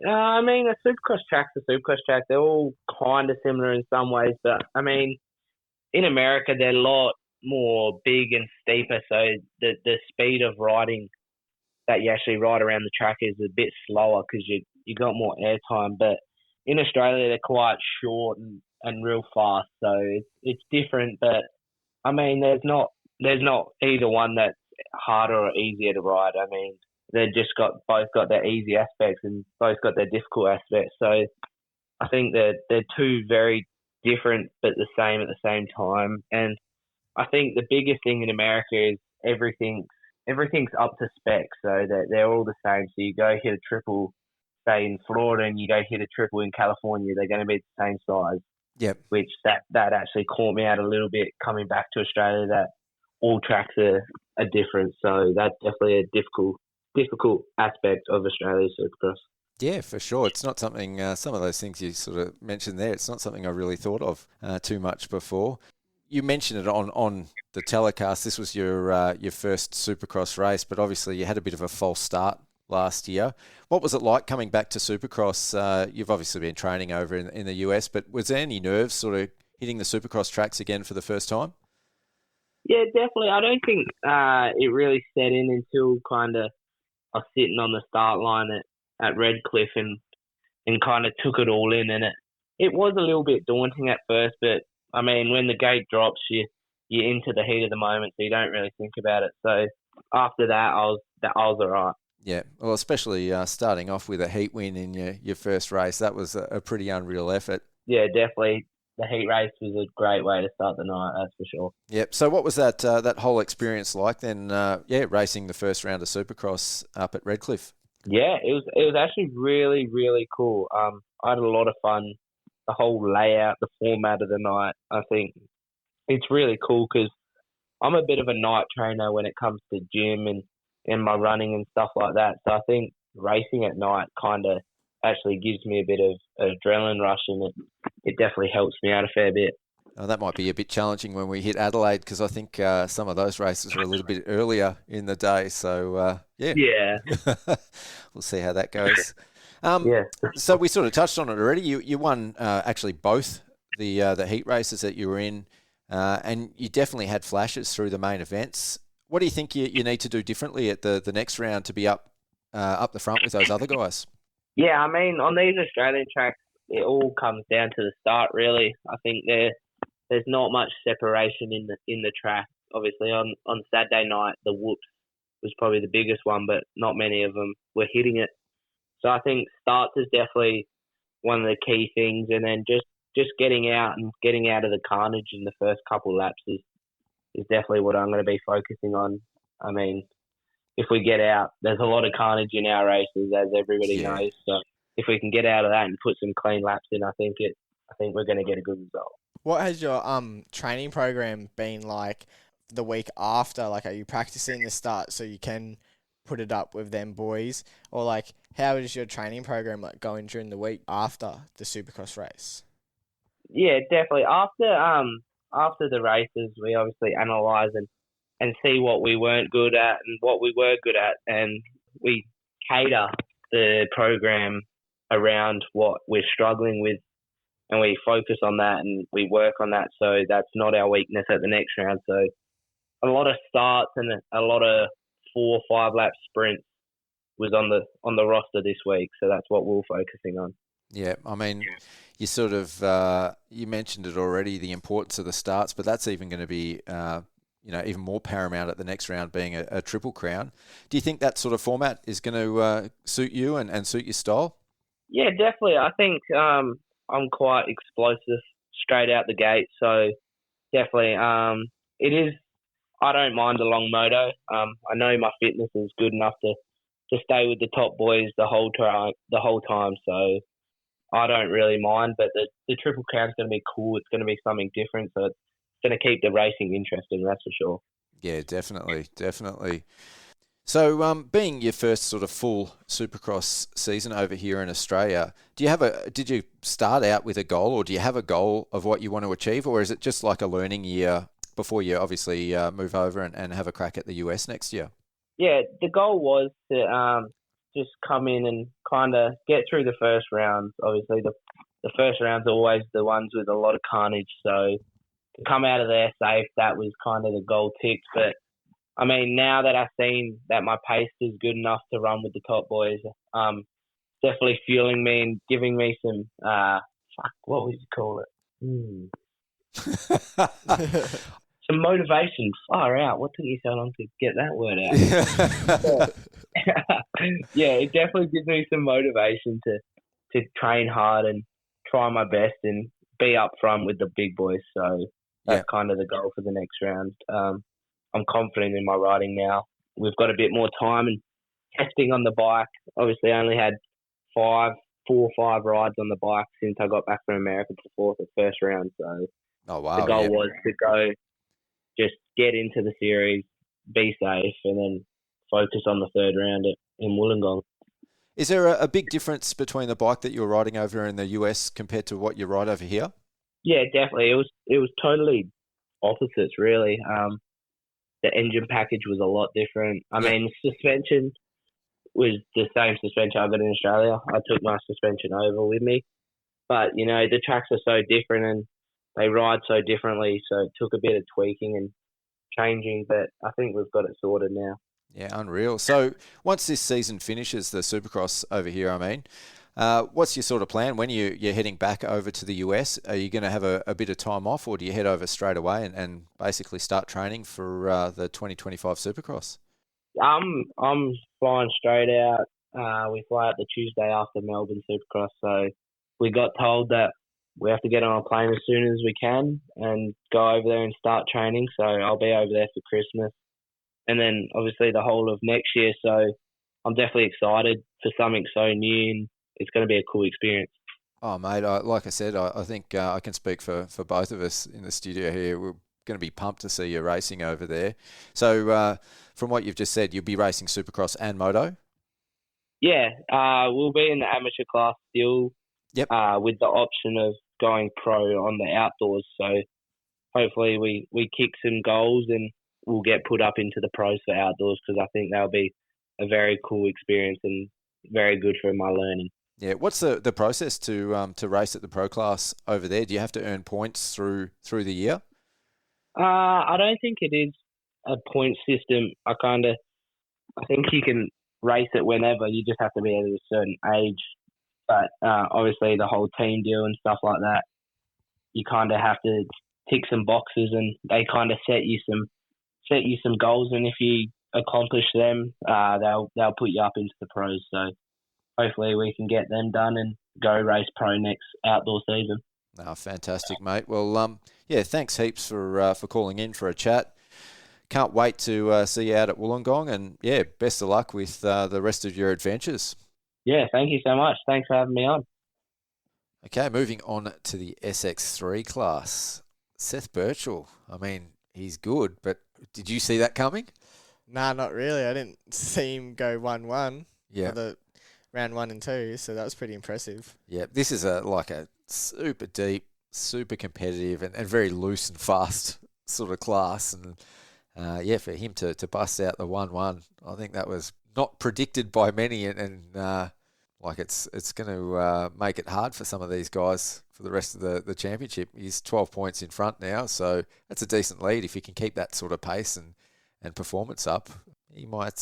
I mean, a Supercross track's a Supercross track. They're all kind of similar in some ways, but I mean, in America, they're a lot more big and steeper, so the speed of riding that you actually ride around the track is a bit slower because you got more airtime. But in Australia, they're quite short and real fast, so it's different. But I mean, there's not either one that's harder or easier to ride. I mean, they've just both got their easy aspects and both got their difficult aspects. So I think they're two very different but the same at the same time. And I think the biggest thing in America is everything's up to spec, so they're all the same. So you go hit a triple, say in Florida, and you go hit a triple in California, they're going to be the same size. Yep. Which that actually caught me out a little bit coming back to Australia, that all tracks are different. So that's definitely a difficult aspect of Australia's Supercross. Yeah, for sure. It's not something, some of those things you sort of mentioned there, it's not something I really thought of too much before. You mentioned it on the telecast. This was your first Supercross race, but obviously you had a bit of a false start last year. What was it like coming back to Supercross? You've obviously been training over in the US, but was there any nerves sort of hitting the Supercross tracks again for the first time? Yeah, definitely. I don't think it really set in until kind of I was sitting on the start line at Redcliffe and kind of took it all in, and it was a little bit daunting at first, but I mean, when the gate drops, you're into the heat of the moment, so you don't really think about it. So after that, I was all right. Yeah, well, especially starting off with a heat win in your first race, that was a pretty unreal effort. Yeah, definitely. The heat race was a great way to start the night, that's for sure. Yep. So what was that whole experience like then? Racing the first round of Supercross up at Redcliffe. Yeah, it was actually really, really cool. I had a lot of fun. The whole layout, the format of the night, I think it's really cool because I'm a bit of a night trainer when it comes to gym and my running and stuff like that. So I think racing at night kind of actually gives me a bit of adrenaline rush, and it definitely helps me out a fair bit. Oh, that might be a bit challenging when we hit Adelaide because I think some of those races are a little bit earlier in the day. So, Yeah. We'll see how that goes. Yeah. So we sort of touched on it already. You won actually both the heat races that you were in, and you definitely had flashes through the main events. What do you think you need to do differently at the next round to be up the front with those other guys? Yeah, I mean, on these Australian tracks, it all comes down to the start, really. I think there's not much separation in the track. Obviously, on Saturday night, the whoops was probably the biggest one, but not many of them were hitting it. So I think starts is definitely one of the key things, and then just getting out of the carnage in the first couple laps is definitely what I'm going to be focusing on. I mean, if we get out, there's a lot of carnage in our races, as everybody knows. So if we can get out of that and put some clean laps in, I think we're going to get a good result. What has your training program been like the week after? Like, are you practicing the start so you can put it up with them boys, or like how is your training program like going during the week after the Supercross race? Yeah, definitely. After the races, we obviously analyse and see what we weren't good at and what we were good at, and we cater the program around what we're struggling with, and we focus on that and we work on that, so that's not our weakness at the next round. So a lot of starts and a lot of 4 or 5 lap sprints was on the roster this week, so that's what we're focusing on. Yeah, I mean, you sort of you mentioned it already, the importance of the starts, but that's even going to be even more paramount at the next round, being a triple crown. Do you think that sort of format is going to suit you and suit your style? Yeah, definitely. I think I'm quite explosive straight out the gate, so definitely it is. I don't mind a long moto. I know my fitness is good enough to stay with the top boys the whole time, so I don't really mind. But the triple crown is going to be cool. It's going to be something different, so it's going to keep the racing interesting, that's for sure. Yeah, definitely. So, being your first sort of full Supercross season over here in Australia, did you start out with a goal, or do you have a goal of what you want to achieve, or is it just like a learning year before you obviously move over and have a crack at the US next year? Yeah, the goal was to just come in and kind of get through the first rounds. Obviously, the first rounds are always the ones with a lot of carnage, so to come out of there safe, that was kind of the goal ticked. But I mean, now that I've seen that my pace is good enough to run with the top boys, definitely fueling me and giving me some, what would you call it? Some motivation. Far out. What took you so long to get that word out? Yeah, it definitely gives me some motivation to train hard and try my best and be up front with the big boys. So that's kind of the goal for the next round. I'm confident in my riding now. We've got a bit more time and testing on the bike. Obviously, I only had 4 or 5 rides on the bike since I got back from America before the first round. So oh, wow, the goal was to go just get into the series, be safe, and then focus on the third round in Wollongong. Is there a big difference between the bike that you're riding over in the US compared to what you ride over here? Yeah, definitely. It was totally opposites, really. The engine package was a lot different. I mean, suspension was the same suspension I got in Australia. I took my suspension over with me. But, you know, the tracks are so different and they ride so differently, so it took a bit of tweaking and changing, but I think we've got it sorted now. Yeah, unreal. So once this season finishes, the Supercross over here, I mean, what's your sort of plan when you're heading back over to the US? Are you going to have a bit of time off, or do you head over straight away and basically start training for the 2025 Supercross? I'm flying straight out. We fly out the Tuesday after Melbourne Supercross, so we got told that we have to get on a plane as soon as we can and go over there and start training. So I'll be over there for Christmas, and then obviously the whole of next year. So I'm definitely excited for something so new, and it's going to be a cool experience. Oh, mate, like I said, I think I can speak for both of us in the studio here. We're going to be pumped to see you racing over there. So from what you've just said, you'll be racing Supercross and Moto? Yeah, we'll be in the amateur class still. Yep. With the option of going pro on the outdoors. So hopefully we kick some goals and we'll get put up into the pros for outdoors, because I think that'll be a very cool experience and very good for my learning. Yeah. What's the process to race at the pro class over there? Do you have to earn points through the year? I don't think it is a point system. I think you can race it whenever. You just have to be at a certain age. But obviously the whole team deal and stuff like that, you kind of have to tick some boxes, and they kind of set you some goals, and if you accomplish them, they'll put you up into the pros. So hopefully we can get them done and go race pro next outdoor season. Oh, fantastic, mate. Well, yeah, thanks heaps for calling in for a chat. Can't wait to see you out at Wollongong, and yeah, best of luck with the rest of your adventures. Yeah, thank you so much. Thanks for having me on. Okay, moving on to the SX3 class. Seth Birchall, I mean, he's good, but did you see that coming? Nah, not really. I didn't see him go 1-1 Yeah. for the round 1 and 2, so that was pretty impressive. Yeah, this is like a super deep, super competitive and very loose and fast sort of class. And yeah, for him to bust out the 1-1, I think that was not predicted by many, and like it's going to make it hard for some of these guys for the rest of the championship. He's 12 points in front now, so that's a decent lead. If he can keep that sort of pace and performance up, he might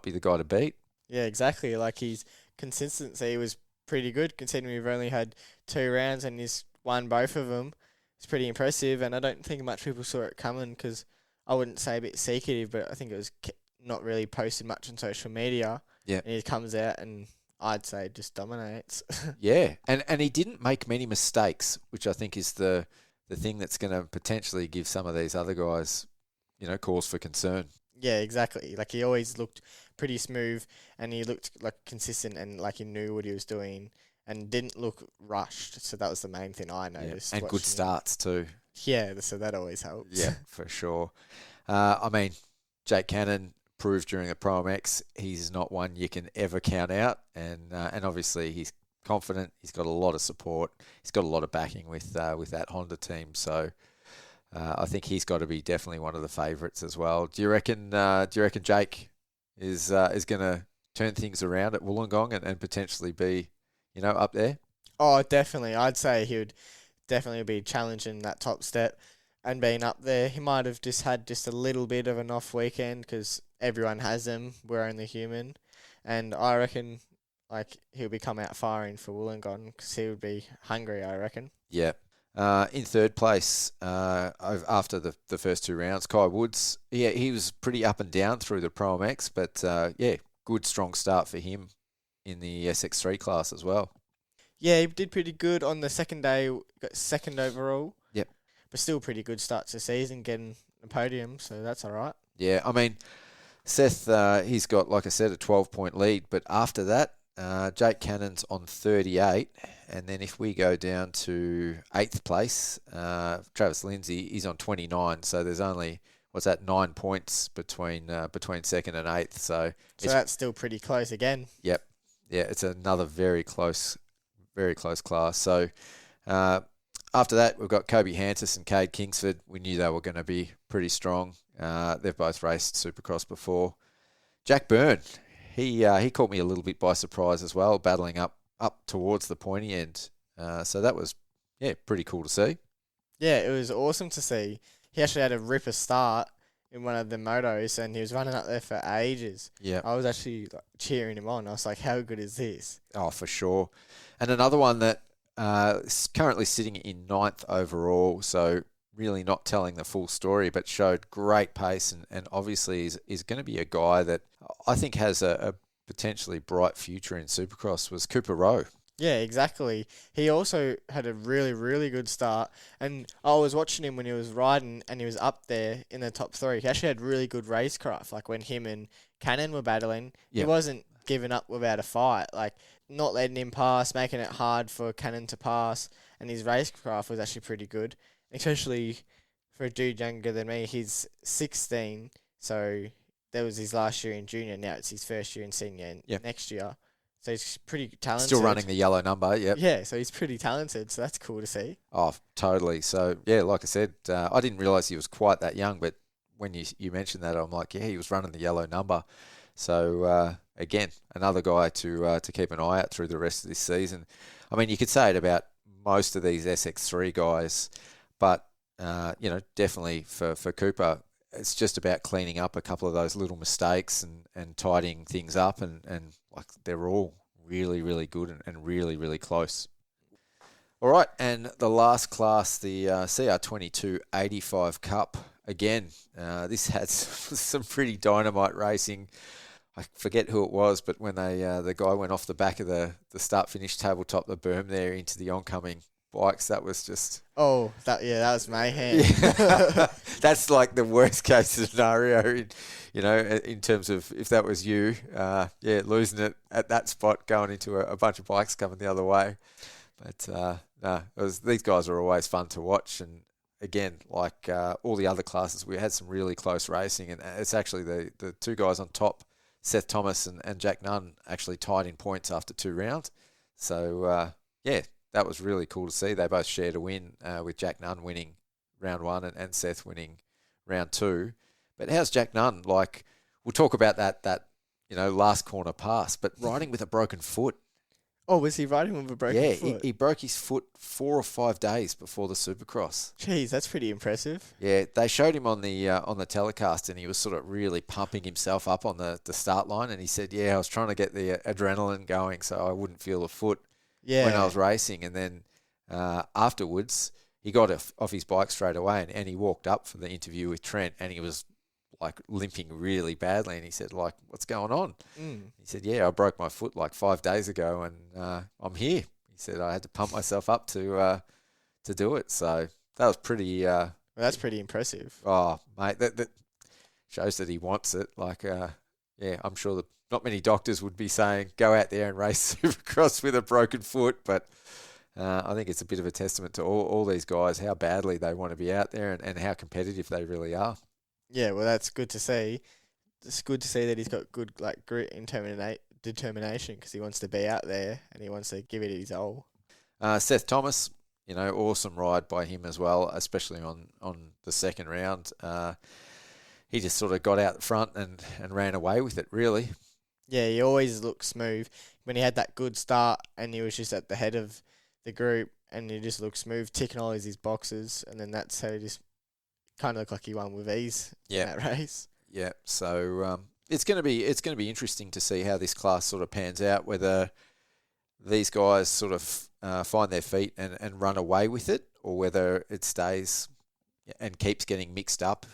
be the guy to beat. Yeah, exactly. Like, his consistency was pretty good, considering we've only had 2 rounds and he's won both of them. It's pretty impressive, and I don't think much people saw it coming, because I wouldn't say a bit secretive, but I think it was not really posted much on social media. Yeah. And he comes out and I'd say just dominates. Yeah, and he didn't make many mistakes, which I think is the thing that's going to potentially give some of these other guys, cause for concern. Yeah, exactly. Like, he always looked pretty smooth, and he looked like consistent, and like he knew what he was doing, and didn't look rushed. So that was the main thing I noticed. And good starts too. Yeah, so that always helps. Yeah, for sure. I mean, Jake Cannon proved during the Pro MX, he's not one you can ever count out. And obviously he's confident. He's got a lot of support. He's got a lot of backing with that Honda team. So I think he's got to be definitely one of the favourites as well. Do you reckon Jake is going to turn things around at Wollongong and potentially be, up there? Oh, definitely. I'd say he would definitely be challenging that top step and being up there. He might have had a little bit of an off weekend because everyone has them. We're only human. And I reckon he'll be come out firing for Wollongong because he would be hungry, I reckon. Yeah. In third place, after the first two rounds, Kai Woods, he was pretty up and down through the Pro MX, but good strong start for him in the SX3 class as well. Yeah, he did pretty good on the second day, got second overall. Yep. But still pretty good start to the season, getting a podium, so that's all right. Yeah, I mean, Seth, he's got, like I said, a 12-point lead, but after that, Jake Cannon's on 38, and then if we go down to 8th place, Travis Lindsay, he's on 29, so there's only, 9 points between second and 8th. So that's still pretty close again. Yep. Yeah, it's another very close class. So after that, we've got Kobe Hantis and Cade Kingsford. We knew they were going to be pretty strong. They've both raced Supercross before. Jack Byrne, he caught me a little bit by surprise as well, battling up towards the pointy end. So that was, pretty cool to see. Yeah, it was awesome to see. He actually had a ripper start in one of the motos, and he was running up there for ages. Yeah, I was actually cheering him on. I was like, how good is this? Oh, for sure. And another one that is currently sitting in 9th overall, so really not telling the full story, but showed great pace and obviously is going to be a guy that I think has a potentially bright future in Supercross, was Cooper Rowe. Yeah, exactly. He also had a really, really good start. And I was watching him when he was riding and he was up there in the top 3. He actually had really good racecraft. Like when him and Cannon were battling, He wasn't giving up without a fight. Like not letting him pass, making it hard for Cannon to pass. And his racecraft was actually pretty good, especially for a dude younger than me. He's 16, so that was his last year in junior. Now it's his first year in senior next year. So he's pretty talented. Still running the yellow number, yep. Yeah, so he's pretty talented, so that's cool to see. Oh, totally. So, like I said, I didn't realise he was quite that young, but when you mentioned that, I'm like, he was running the yellow number. So, again, another guy to keep an eye out through the rest of this season. I mean, you could say it about most of these SX3 guys, but, definitely for Cooper, it's just about cleaning up a couple of those little mistakes and tidying things up, and like they're all really, really good and really, really close. All right, and the last class, the CR22 85 Cup. Again, this had some pretty dynamite racing. I forget who it was, but when the guy went off the back of the start-finish tabletop, the berm there into the oncoming bikes, that was just... Oh, that was mayhem. Yeah. That's like the worst case scenario, in terms of if that was you, losing it at that spot, going into a bunch of bikes coming the other way. But these guys are always fun to watch. And again, like all the other classes, we had some really close racing, and it's actually the two guys on top, Seth Thomas and Jack Nunn, actually tied in points after 2 rounds. So, that was really cool to see. They both shared a win, with Jack Nunn winning round 1 and Seth winning round 2. But how's Jack Nunn? Like, we'll talk about that last corner pass, but riding with a broken foot. Oh, was he riding with a broken foot? Yeah, he broke his foot 4 or 5 days before the Supercross. Jeez, that's pretty impressive. Yeah, they showed him on the telecast, and he was sort of really pumping himself up on the start line, and he said, I was trying to get the adrenaline going so I wouldn't feel the foot when I was racing. And then afterwards, he got off his bike straight away, and he walked up for the interview with Trent, and he was like limping really badly, and he said, like, what's going on? He said, I broke my foot like 5 days ago, and I'm here. He said, I had to pump myself up to do it. So that was pretty... well, that's pretty impressive. Oh, mate, that shows that he wants it. Like, I'm sure that not many doctors would be saying, go out there and race Supercross with a broken foot, but I think it's a bit of a testament to all these guys, how badly they want to be out there and how competitive they really are. Yeah, well, that's good to see. it's good to see that he's got good like grit and determination because he wants to be out there and he wants to give it his all. Seth Thomas, awesome ride by him as well, especially on the second round. He just sort of got out the front and ran away with it, really. Yeah, he always looked smooth. When he had that good start and he was just at the head of the group and he just looked smooth, ticking all his boxes, and then that's how he just kind of looked like he won with ease in that race. Yeah, so it's going to be interesting to see how this class sort of pans out, whether these guys sort of find their feet and run away with it, or whether it stays and keeps getting mixed up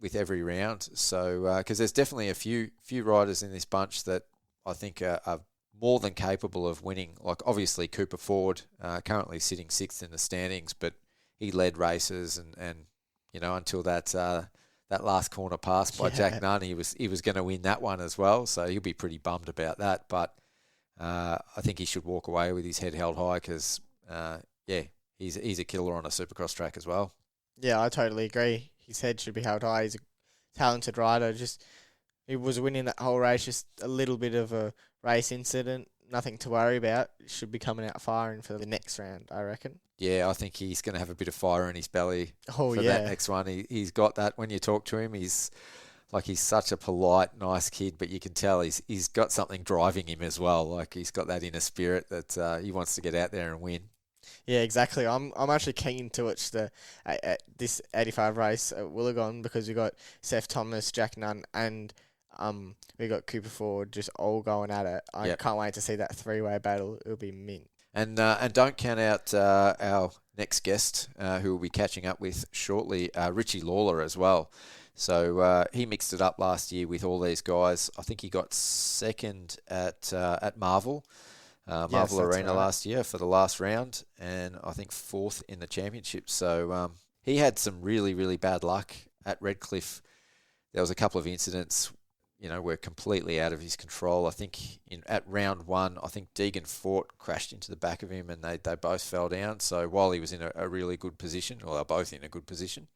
with every round. So, because there's definitely a few riders in this bunch that I think are more than capable of winning. Like obviously Cooper Ford, currently sitting 6th in the standings, but he led races and until that last corner pass by Jack Nunn, he was going to win that one as well. So he'll be pretty bummed about that. But I think he should walk away with his head held high because he's a killer on a Supercross track as well. Yeah, I totally agree. His head should be held high. He's a talented rider. He was winning that whole race. Just a little bit of a race incident. Nothing to worry about. Should be coming out firing for the next round, I reckon. Yeah, I think he's going to have a bit of fire in his belly for that next one. He's got that when you talk to him. He's such a polite, nice kid, but you can tell he's got something driving him as well. Like he's got that inner spirit that he wants to get out there and win. Yeah, exactly. I'm actually keen to watch this 85 race at Wollongong because we got Seth Thomas, Jack Nunn, and we got Cooper Ford just all going at it. I can't wait to see that 3-way battle. It'll be mint. And don't count out our next guest, who we'll be catching up with shortly, Ritchie Lawler as well. So he mixed it up last year with all these guys. I think he got second at Marvel. Marvel Arena last year for the last round, and I think 4th in the championship. So he had some really, really bad luck at Redcliffe. There was a couple of incidents, were completely out of his control. I think at round 1, I think Deegan Fort crashed into the back of him, and they both fell down. So while he was in a really good position, or they're both in a good position,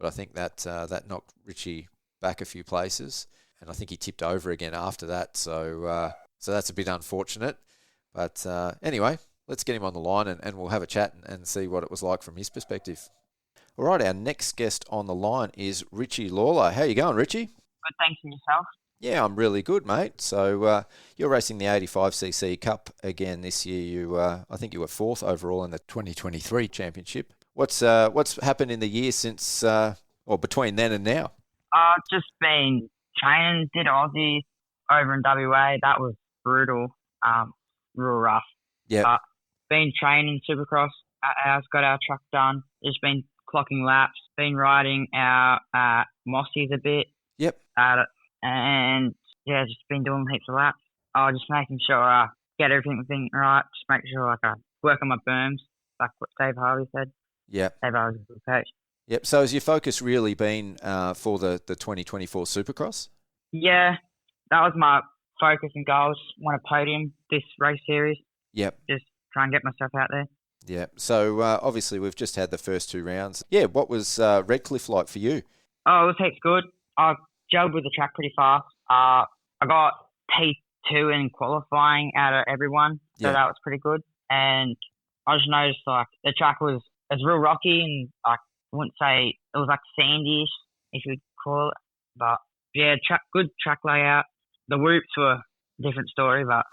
but I think that knocked Ritchie back a few places, and I think he tipped over again after that. So that's a bit unfortunate. But anyway, let's get him on the line and we'll have a chat and see what it was like from his perspective. All right, our next guest on the line is Ritchie Lawler. How you going, Ritchie? Good, thanks, and yourself? Yeah, I'm really good, mate. So you're racing the 85cc Cup again this year. I think you were 4th overall in the 2023 championship. What's happened in the year since, or between then and now? Just been training, did Aussie over in WA. That was brutal. Real rough. Yeah. Been training Supercross at ours, got our truck done. Just been clocking laps. Been riding our Mossies a bit. Yep. And just been doing heaps of laps. Just making sure I get everything right. Just make sure I work on my berms, like what Dave Harvey said. Yep. Dave Harvey's a good coach. Yep. So has your focus really been for the 2024 Supercross? Yeah, that was my focus and goals. Want a podium this race series. Yep. Just try and get myself out there. Yeah. So obviously we've just had the first 2 rounds. Yeah. What was Redcliffe like for you? It was heaps good. I gelled with the track pretty fast. I got P2 in qualifying out of everyone, so that was pretty good. And I just noticed the track was real rocky, and I wouldn't say it was like sandy-ish, if you'd call it. But yeah, good track layout. The whoops were a different story, but...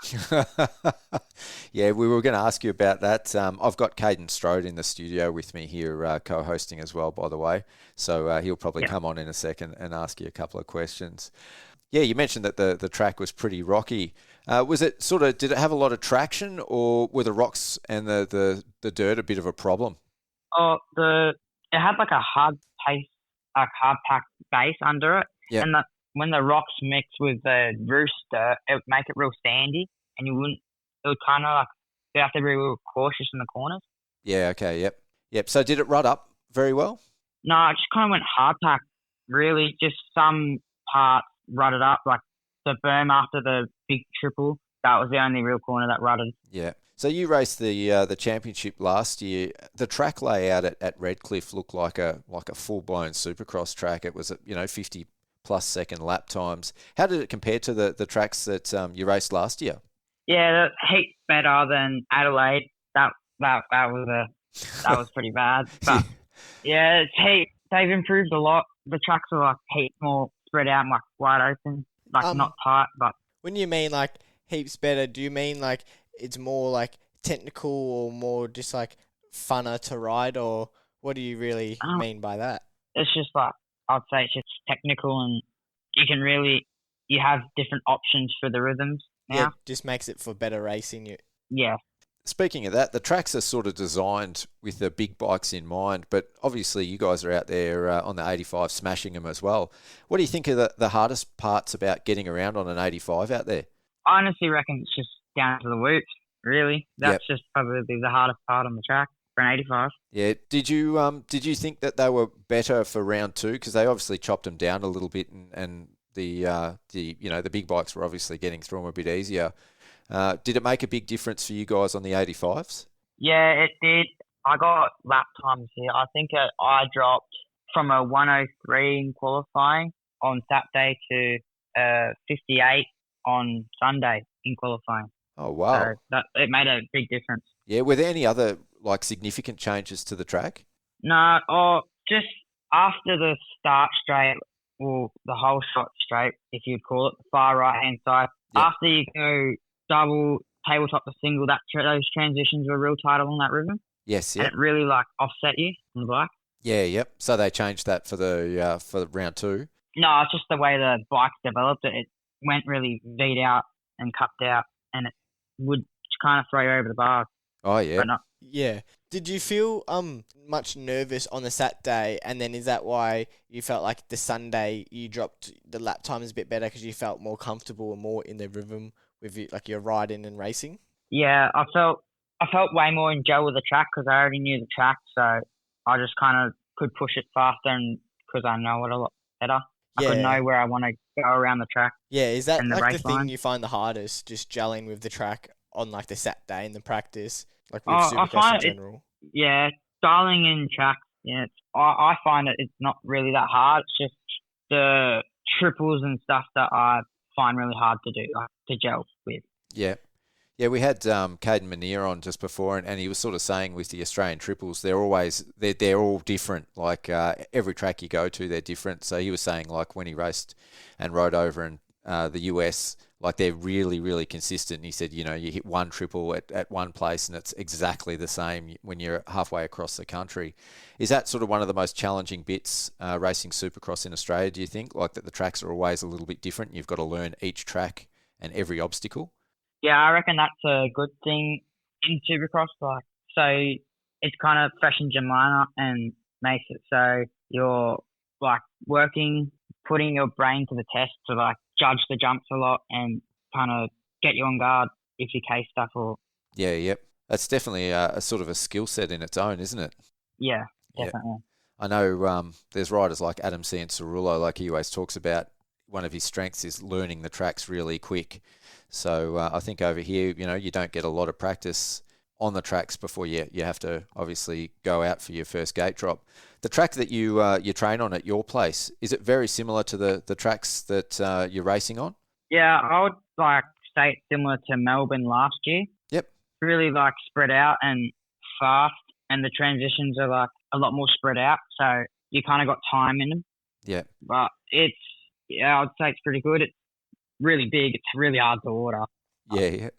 Yeah, we were going to ask you about that. I've got Kayden Strode in the studio with me here, co-hosting as well, by the way. So he'll probably come on in a second and ask you a couple of questions. Yeah, you mentioned that the track was pretty rocky. Was it did it have a lot of traction, or were the rocks and the dirt a bit of a problem? It had like a hard packed base under it. Yeah. And when the rocks mix with the roost dirt, it would make it real sandy, and it would kind of you have to be real cautious in the corners. Yeah, okay, yep. So did it rut up very well? No, it just kind of went hard packed, really. Just some parts rutted up, like the berm after the big triple. That was the only real corner that rutted. Yeah. So you raced the championship last year. The track layout at Redcliffe looked like a full blown Supercross track. It was 50 plus second lap times. How did it compare to the tracks that you raced last year? Yeah, the heat better than Adelaide. That was pretty bad. But yeah, it's heat. They've improved a lot. The tracks are like heaps more spread out and like wide open, like not tight. But when you mean like heaps better, do you mean like it's more like technical or more just like funner to ride, or what do you really mean by that? It's just like, I'd say it's just technical, and you have different options for the rhythms now. Yeah, just makes it for better racing. Yeah. Speaking of that, the tracks are sort of designed with the big bikes in mind, but obviously you guys are out there on the 85 smashing them as well. What do you think are the hardest parts about getting around on an 85 out there? I honestly reckon it's just down to the whoops, really. That's just probably the hardest part on the track for an 85. Yeah. Did you think that they were better for round 2? Because they obviously chopped them down a little bit, and the big bikes were obviously getting through them a bit easier. Did it make a big difference for you guys on the 85s? Yeah, it did. I got lap times here. I think I dropped from a 103 in qualifying on Saturday to 58 on Sunday in qualifying. Oh, wow. So it made a big difference. Yeah, were there any other like significant changes to the track? No, just after the start straight, well, the whole shot straight, if you'd call it, the far right-hand side, after you go double, tabletop to single, those transitions were real tight along that rhythm. Yes, yeah. And it really like offset you on the bike. Yeah, yep. So they changed that for the round 2. No, it's just the way the bike developed it. It went really V'd out and cupped out, and it would kind of throw you over the bars. Oh, yeah. Yeah. Did you feel much nervous on the Saturday, and then is that why you felt like the Sunday you dropped the lap times a bit better because you felt more comfortable and more in the rhythm with your riding and racing? Yeah, I felt way more in gel with the track because I already knew the track, so I just kind of could push it faster, and because I know it a lot better. I could know where I want to go around the track. Yeah, is that like the thing line. you find the hardest, just gelling with the track on like the Saturday in the practice, like with I Supercross find in general? Styling in tracks, I find it's not really that hard. It's just the triples and stuff that I find really hard to do, like to gel with. Yeah. Yeah, we had Kayden Minear on just before, and he was sort of saying with the Australian triples, they're all different. Like every track you go to, they're different. So he was saying like when he raced and rode over in the US, like they're really, really consistent. And he said, you hit one triple at one place and it's exactly the same when you're halfway across the country. Is that sort of one of the most challenging bits racing Supercross in Australia, do you think? Like that the tracks are always a little bit different. You've got to learn each track and every obstacle? Yeah, I reckon that's a good thing in Supercross. Like, so it kind of freshens your mind up and makes it so you're like putting your brain to the test to like judge the jumps a lot and kind of get you on guard if you case stuff or. Yeah, yep. That's definitely a sort of a skill set in its own, isn't it? Yeah, definitely. Yeah. I know there's riders like Adam Cianciarulo, like he always talks about. One of his strengths is learning the tracks really quick. So I think over here, you don't get a lot of practice on the tracks before you have to obviously go out for your first gate drop. The track that you train on at your place, is it very similar to the tracks that you're racing on? Yeah, I would like say it's similar to Melbourne last year. Yep. Really like spread out and fast, and the transitions are like a lot more spread out, so you kind of got time in them. Yeah. But I would say it's pretty good. It's really big. It's really hard to order. Yeah.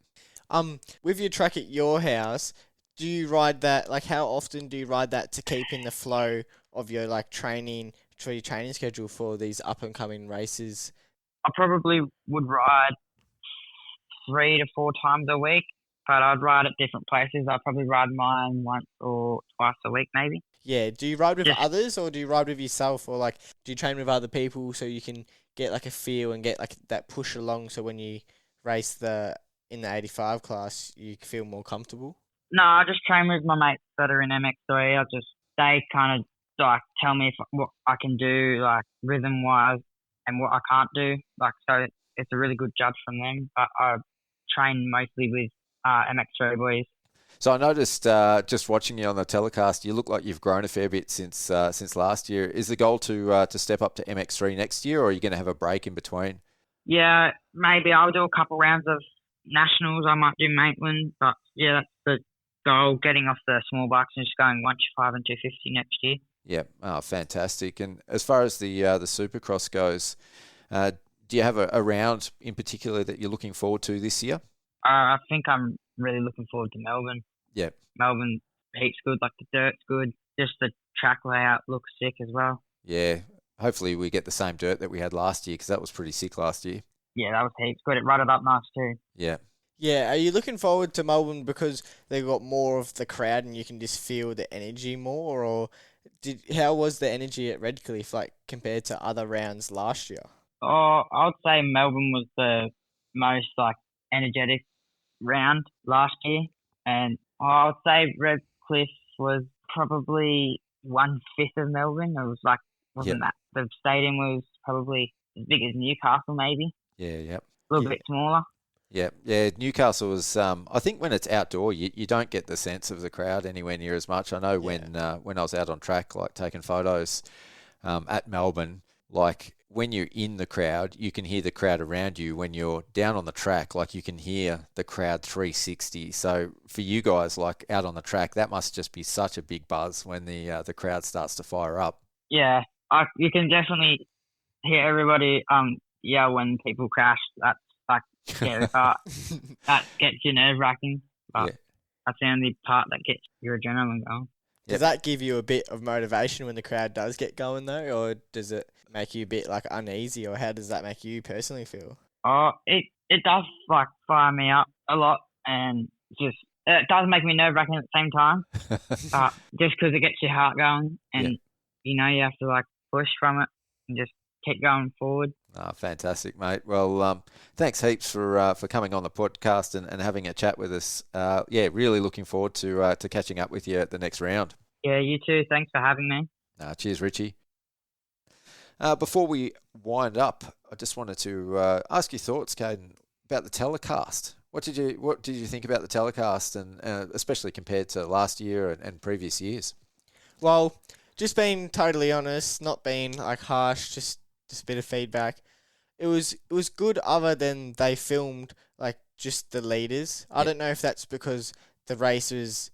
With your track at your house, do you ride that, like how often do you ride that to keep in the flow of your like training schedule for these up and coming races? I probably would ride 3 to 4 times a week, but I'd ride at different places. I'd probably ride mine once or twice a week maybe. Yeah, do you ride with others or do you ride with yourself, or like do you train with other people so you can get like a feel and get like that push along so when you race in the 85 class you feel more comfortable? No, I just train with my mates that are in MX3. They kind of like tell me what I can do like rhythm wise and what I can't do. Like so it's a really good judge from them. But I train mostly with MX3 boys. So I noticed just watching you on the telecast, you look like you've grown a fair bit since last year. Is the goal to step up to MX3 next year, or are you going to have a break in between? Yeah, maybe I'll do a couple rounds of nationals. I might do Maitland, but yeah, that's the goal. Getting off the small bikes and just going 125 and 250 next year. Yeah, oh, fantastic. And as far as the Supercross goes, do you have a round in particular that you're looking forward to this year? I think I'm really looking forward to Melbourne. Yeah. Melbourne, heaps good. Like the dirt's good. Just the track layout looks sick as well. Yeah. Hopefully we get the same dirt that we had last year, because that was pretty sick last year. Yeah, that was heaps good. It rutted up nice too. Yeah. Yeah, are you looking forward to Melbourne because they've got more of the crowd and you can just feel the energy more, or how was the energy at Redcliffe like compared to other rounds last year? Oh, I would say Melbourne was the most like energetic round last year, and I would say Redcliffe was probably 1/5 of Melbourne. It was like wasn't that the stadium was probably as big as Newcastle, maybe. Yeah, yeah. A little bit smaller. Yeah, yeah. Newcastle was. I think when it's outdoor, you don't get the sense of the crowd anywhere near as much. I know when I was out on track, like taking photos at Melbourne, like when you're in the crowd, you can hear the crowd around you. When you're down on the track, like you can hear the crowd 360. So for you guys, like out on the track, that must just be such a big buzz when the crowd starts to fire up. Yeah, you can definitely hear everybody yell when people crash. That's like scary part. That gets you nerve-wracking, but that's the only part that gets your adrenaline going. Does that give you a bit of motivation when the crowd does get going though, or does it make you a bit like uneasy, or how does that make you personally feel? Oh, it does like fire me up a lot, and just it does make me nerve-wracking at the same time. Just because it gets your heart going, and you know you have to like push from it and just keep going forward. Oh, fantastic, mate. Well, thanks heaps for coming on the podcast and having a chat with us. Really looking forward to catching up with you at the next round. Yeah, you too. Thanks for having me. Cheers, Richie. Before we wind up, I just wanted to ask your thoughts, Kayden, about the telecast. What did you think about the telecast, and especially compared to last year and previous years? Well, just being totally honest, not being like harsh, just a bit of feedback. It was good, other than they filmed like just the leaders. I don't know if that's because the races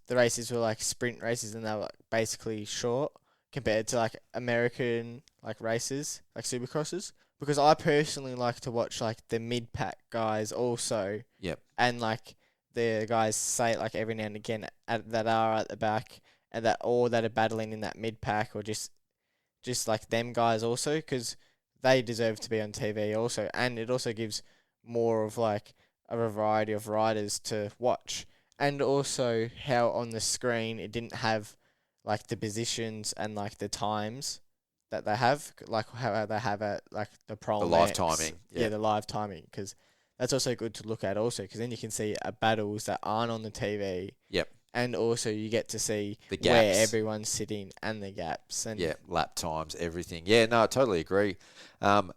were like sprint races and they were like basically short compared to like American like races, like supercrosses. Because I personally like to watch like the mid-pack guys also. Yep. And like the guys say it like every now and again that are at the back, and that are battling in that mid-pack, or just like them guys also, because they deserve to be on TV also, and it also gives more of like a variety of riders to watch, and also how on the screen it didn't have like the positions and like the times that they have, like how they have at like the Pro The live timing. Yeah, the live timing, because that's also good to look at also, because then you can see battles that aren't on the TV. Yep. And also you get to see The gaps. where everyone's sitting and the gaps. And lap times, everything. Yeah, no, I totally agree.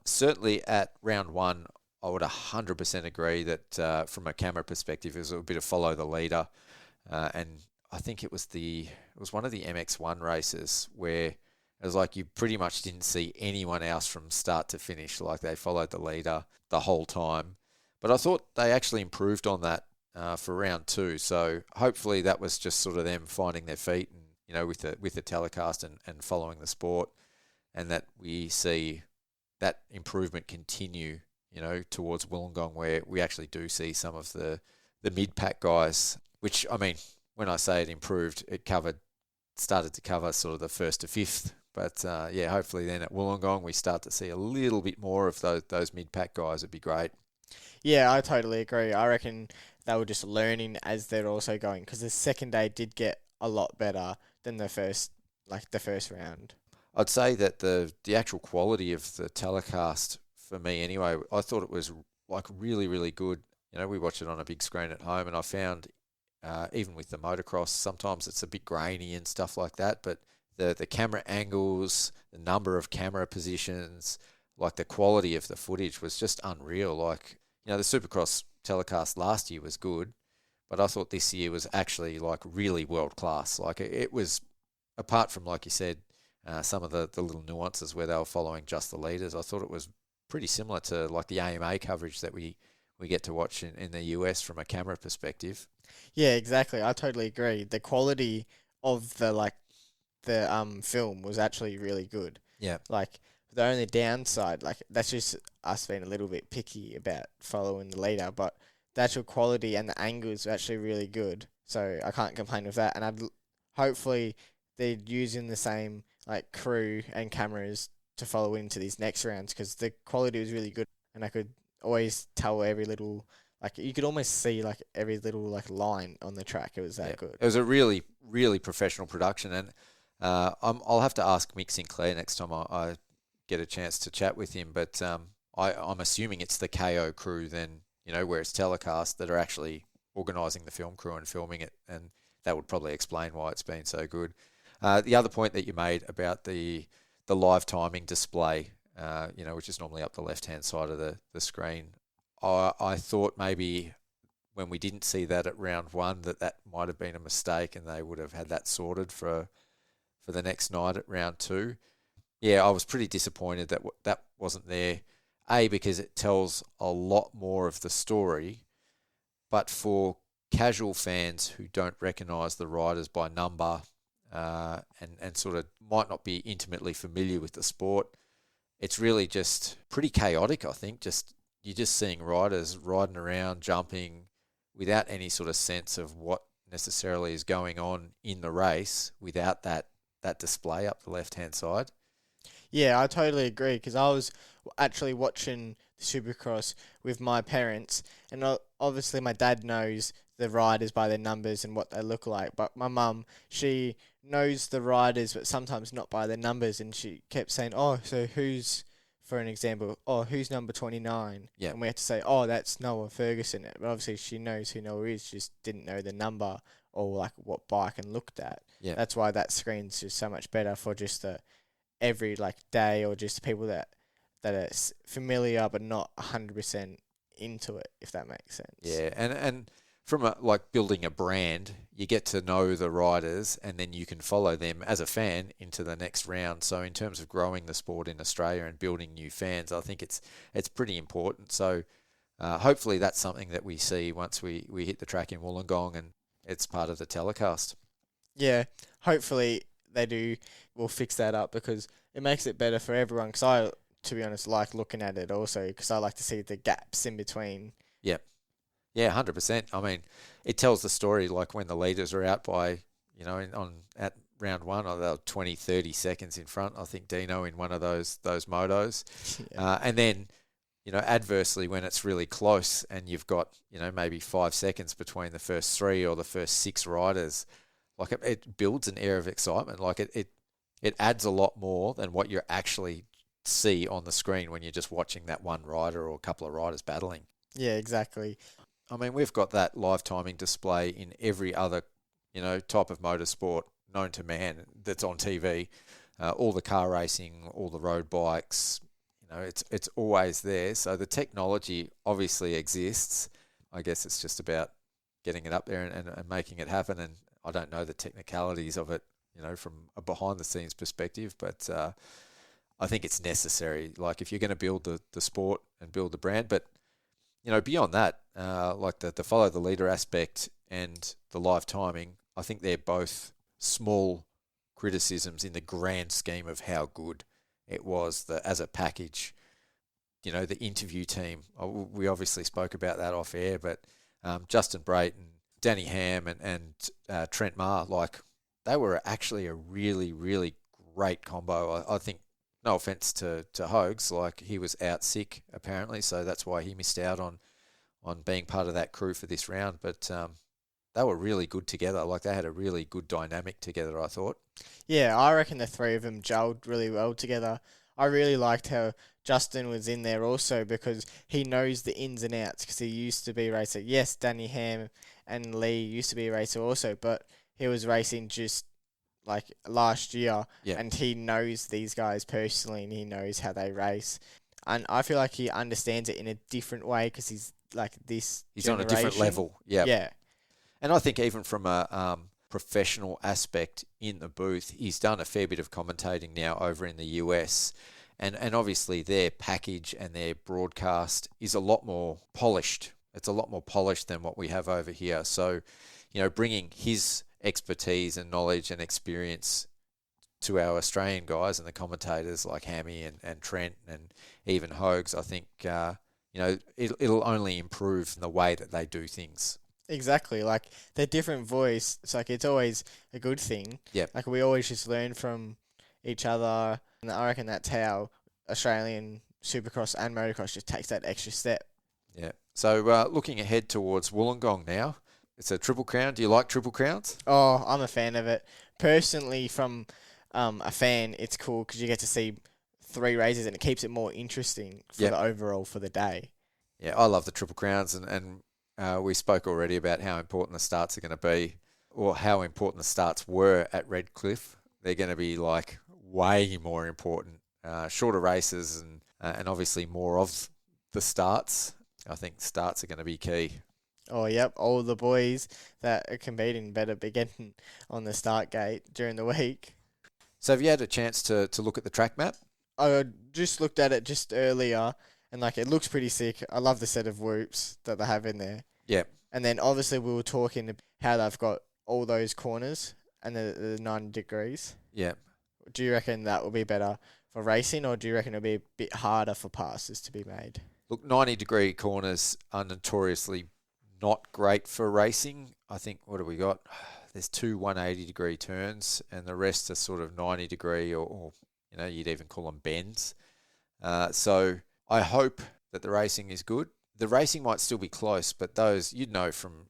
Certainly at round one, I would 100% agree that from a camera perspective, it was a bit of follow the leader. And I think it was one of the MX1 races where it was like you pretty much didn't see anyone else from start to finish. Like they followed the leader the whole time. But I thought they actually improved on that for round two. So hopefully that was just sort of them finding their feet, and you know, with the telecast and following the sport, and that we see that improvement continue, you know, towards Wollongong, where we actually do see some of the mid-pack guys, which, I mean, when I say it improved, it started to cover sort of the 1st to 5th. But hopefully then at Wollongong we start to see a little bit more of those mid-pack guys. Would be great. Yeah, I totally agree. I reckon they were just learning as they're also going, because the second day did get a lot better than the first round. I'd say that the actual quality of the telecast, for me anyway, I thought it was like really, really good. You know, we watched it on a big screen at home, and I found even with the motocross, sometimes it's a bit grainy and stuff like that, but the camera angles, the number of camera positions, like the quality of the footage was just unreal. Like, you know, the Supercross telecast last year was good, but I thought this year was actually like really world class. Like it was, apart from, like you said, some of the little nuances where they were following just the leaders, I thought it was pretty similar to like the AMA coverage that we get to watch in the US from a camera perspective. Yeah, exactly. I totally agree. The quality of the film was actually really good. Yeah. Like, the only downside, like, that's just us being a little bit picky about following the leader, but the actual quality and the angles are actually really good. So I can't complain with that. And hopefully they're using the same like crew and cameras to follow into these next rounds, because the quality was really good, and I could always tell every little, like, you could almost see like every little like line on the track. It was that good. It was a really, really professional production, and I'll have to ask Mick Sinclair next time I get a chance to chat with him. But I'm assuming it's the KO crew then, where it's telecast, that are actually organising the film crew and filming it, and that would probably explain why it's been so good. The other point that you made about the live timing display, which is normally up the left-hand side of the screen, I thought maybe when we didn't see that at round one, that might have been a mistake, and they would have had that sorted for the next night at round two. Yeah, I was pretty disappointed that that wasn't there. A, because it tells a lot more of the story, but for casual fans who don't recognise the riders by number, and sort of might not be intimately familiar with the sport, it's really just pretty chaotic, I think. You're just seeing riders riding around, jumping, without any sort of sense of what necessarily is going on in the race, without that display up the left-hand side. Yeah, I totally agree, because I was actually watching Supercross with my parents, and obviously my dad knows the riders by their numbers and what they look like, but my mum, she knows the riders but sometimes not by their numbers, and she kept saying, oh, so who's, for an example, who's number 29? Yeah. And we had to say, oh, that's Noah Ferguson. But obviously she knows who Noah is, just didn't know the number or like what bike and looked at. Yeah. That's why that screen's just so much better for just every like day, or just people that are familiar but not 100% into it, if that makes sense. Yeah, and from building a brand, you get to know the riders, and then you can follow them as a fan into the next round. So in terms of growing the sport in Australia and building new fans, I think it's pretty important. So hopefully that's something that we see once we hit the track in Wollongong and it's part of the telecast. Yeah, hopefully we'll fix that up, because it makes it better for everyone. Because I, to be honest, like looking at it also, because I like to see the gaps in between. Yep. Yeah, 100%. I mean, it tells the story, like when the leaders are out by, at round one, or they're 20, 30 seconds in front. I think Dino in one of those motos. Yeah. And then, adversely, when it's really close and you've got, maybe 5 seconds between the first three or the first six riders, like it builds an air of excitement. Like it adds a lot more than what you actually see on the screen when you're just watching that one rider or a couple of riders battling. Yeah, exactly. I mean, we've got that live timing display in every other, type of motorsport known to man that's on TV. All the car racing, all the road bikes, it's always there. So the technology obviously exists. I guess it's just about getting it up there and making it happen. And I don't know the technicalities of it, from a behind the scenes perspective, but I think it's necessary. Like if you're going to build the sport and build the brand, but beyond that, like the follow the leader aspect and the live timing, I think they're both small criticisms in the grand scheme of how good it was as a package. The interview team, we obviously spoke about that off air, but Justin Brayton, Danny Ham and Trent Marr, like they were actually a really, really great combo. I think, no offense to Hogs, like he was out sick apparently, so that's why he missed out on being part of that crew for this round. But they were really good together. Like they had a really good dynamic together, I thought. Yeah, I reckon the three of them gelled really well together. I really liked how Justin was in there also, because he knows the ins and outs, because he used to be a racer. Yes, Danny Ham and Lee used to be a racer also, but he was racing just like last year, and he knows these guys personally, and he knows how they race. And I feel like he understands it in a different way, because he's like this. He's on a different level. Yeah. And I think even from a professional aspect in the booth, he's done a fair bit of commentating now over in the US. And obviously their package and their broadcast is a lot more polished. It's a lot more polished than what we have over here. So, bringing his expertise and knowledge and experience to our Australian guys and the commentators like Hammy and Trent and even Hogs, I think, it'll only improve the way that they do things. Exactly, like their different voice. It's like it's always a good thing. Yeah. Like we always just learn from each other, and I reckon that's how Australian Supercross and Motocross just takes that extra step. Yeah. So looking ahead towards Wollongong now, it's a Triple Crown. Do you like Triple Crowns? Oh, I'm a fan of it. Personally, from a fan, it's cool because you get to see 3 races and it keeps it more interesting for the overall for the day. Yeah, I love the Triple Crowns, and we spoke already about how important the starts are going to be, or how important the starts were at Redcliffe. They're going to be like way more important. Shorter races and obviously more of the starts. I think starts are going to be key. Oh, yep. All the boys that are competing better be getting on the start gate during the week. So have you had a chance to look at the track map? I just looked at it just earlier, and it looks pretty sick. I love the set of whoops that they have in there. Yeah. And then obviously we were talking about how they've got all those corners and the 90 degrees. Yeah. Do you reckon that will be better for racing, or do you reckon it'll be a bit harder for passes to be made? Look, 90-degree corners are notoriously not great for racing. I think, what have we got? There's 2 180-degree turns, and the rest are sort of 90-degree or you'd even call them bends. So I hope that the racing is good. The racing might still be close, but those, from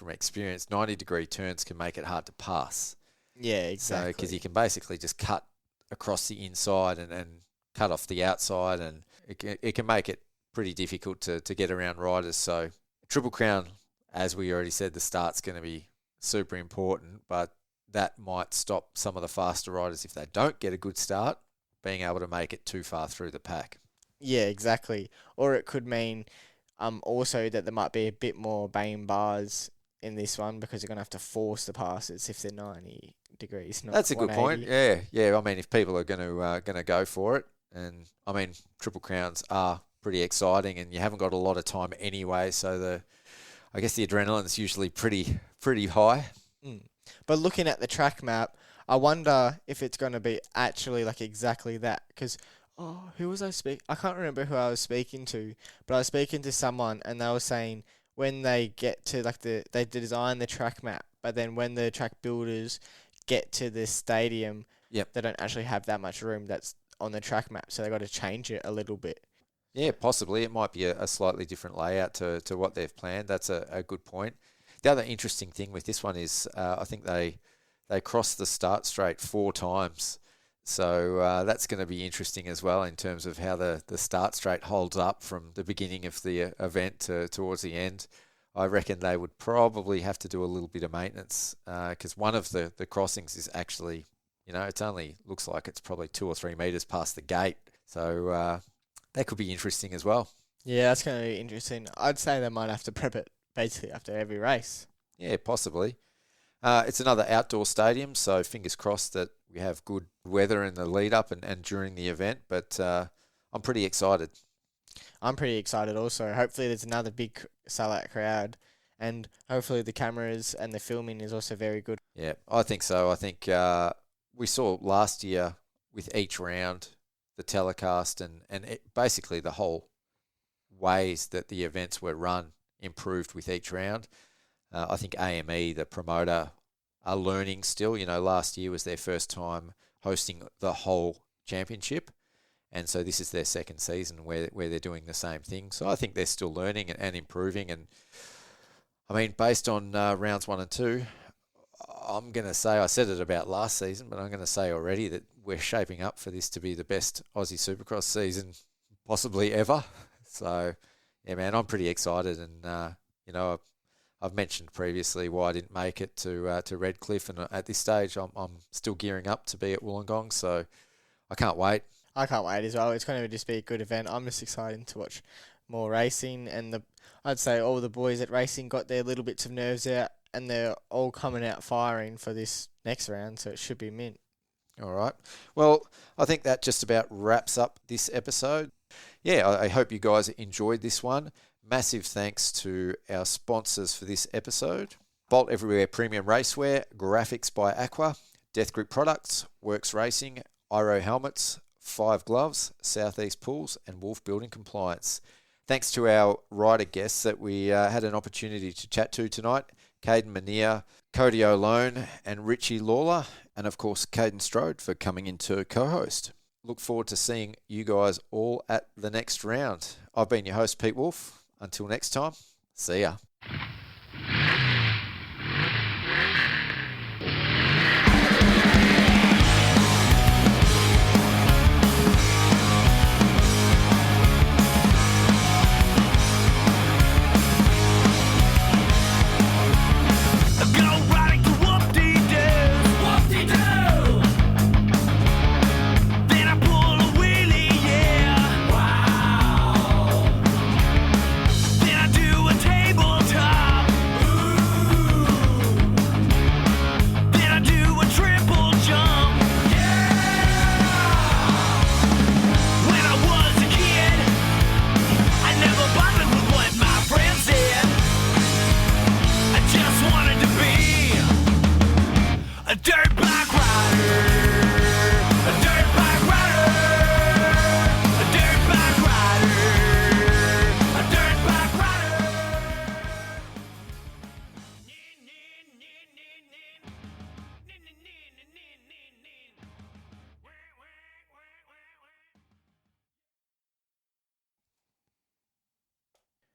experience, 90-degree turns can make it hard to pass. Yeah, exactly. So, because you can basically just cut across the inside and cut off the outside, and it can make it pretty difficult to get around riders. So Triple Crown, as we already said, the start's going to be super important, but that might stop some of the faster riders, if they don't get a good start, being able to make it too far through the pack. Yeah, exactly. Or it could mean also that there might be a bit more bang bars in this one, because you're going to have to force the passes if they're 90 degrees. Not That's a good point. 180. Yeah. I mean, if people are going to go for it, and I mean, Triple Crowns are pretty exciting, and you haven't got a lot of time anyway, so I guess the adrenaline's usually pretty high. But looking at the track map, I wonder if it's going to be actually like exactly that. Because, who was I speaking? I can't remember who I was speaking to, but I was speaking to someone, and they were saying when they get to they design the track map, but then when the track builders get to the stadium, they don't actually have that much room that's on the track map, so they got to change it a little bit. Yeah, possibly. It might be a slightly different layout to what they've planned. That's a good point. The other interesting thing with this one is I think they crossed the start straight 4 times. So that's going to be interesting as well in terms of how the start straight holds up from the beginning of the event towards the end. I reckon they would probably have to do a little bit of maintenance because one of the crossings is actually, it's only looks like it's probably 2 or 3 metres past the gate. So that could be interesting as well. Yeah, that's going to be interesting. I'd say they might have to prep it basically after every race. Yeah, possibly. It's another outdoor stadium, so fingers crossed that we have good weather in the lead up and during the event, but I'm pretty excited. I'm pretty excited also. Hopefully there's another big sellout crowd, and hopefully the cameras and the filming is also very good. Yeah, I think so. I think we saw last year with each round the telecast and basically the whole ways that the events were run improved with each round. I think AME, the promoter, are learning still. Last year was their first time hosting the whole championship, and so this is their second season where they're doing the same thing. So I think they're still learning and improving. And I mean, based on rounds 1 and 2, I'm going to say, I said it about last season, but I'm going to say already that we're shaping up for this to be the best Aussie Supercross season possibly ever. So, yeah, man, I'm pretty excited. And, I've mentioned previously why I didn't make it to Redcliffe. And at this stage, I'm still gearing up to be at Wollongong. So I can't wait. I can't wait as well. It's going to just be a good event. I'm just excited to watch more racing. And I'd say all the boys at racing got their little bits of nerves out and they're all coming out firing for this next round, so it should be mint. All right. Well, I think that just about wraps up this episode. Yeah, I hope you guys enjoyed this one. Massive thanks to our sponsors for this episode. Bolt Everywhere Premium Racewear, Graphics by Aqua, Death Grip Products, Works Racing, Iro Helmets, 5 Gloves, Southeast Pools, and Wolf Building Compliance. Thanks to our rider guests that we had an opportunity to chat to tonight, Kayden Minear, Cody O'Loan, and Ritchie Lawler, and of course Kayden Strode for coming in to co-host. Look forward to seeing you guys all at the next round. I've been your host, Pete Wolf. Until next time, see ya.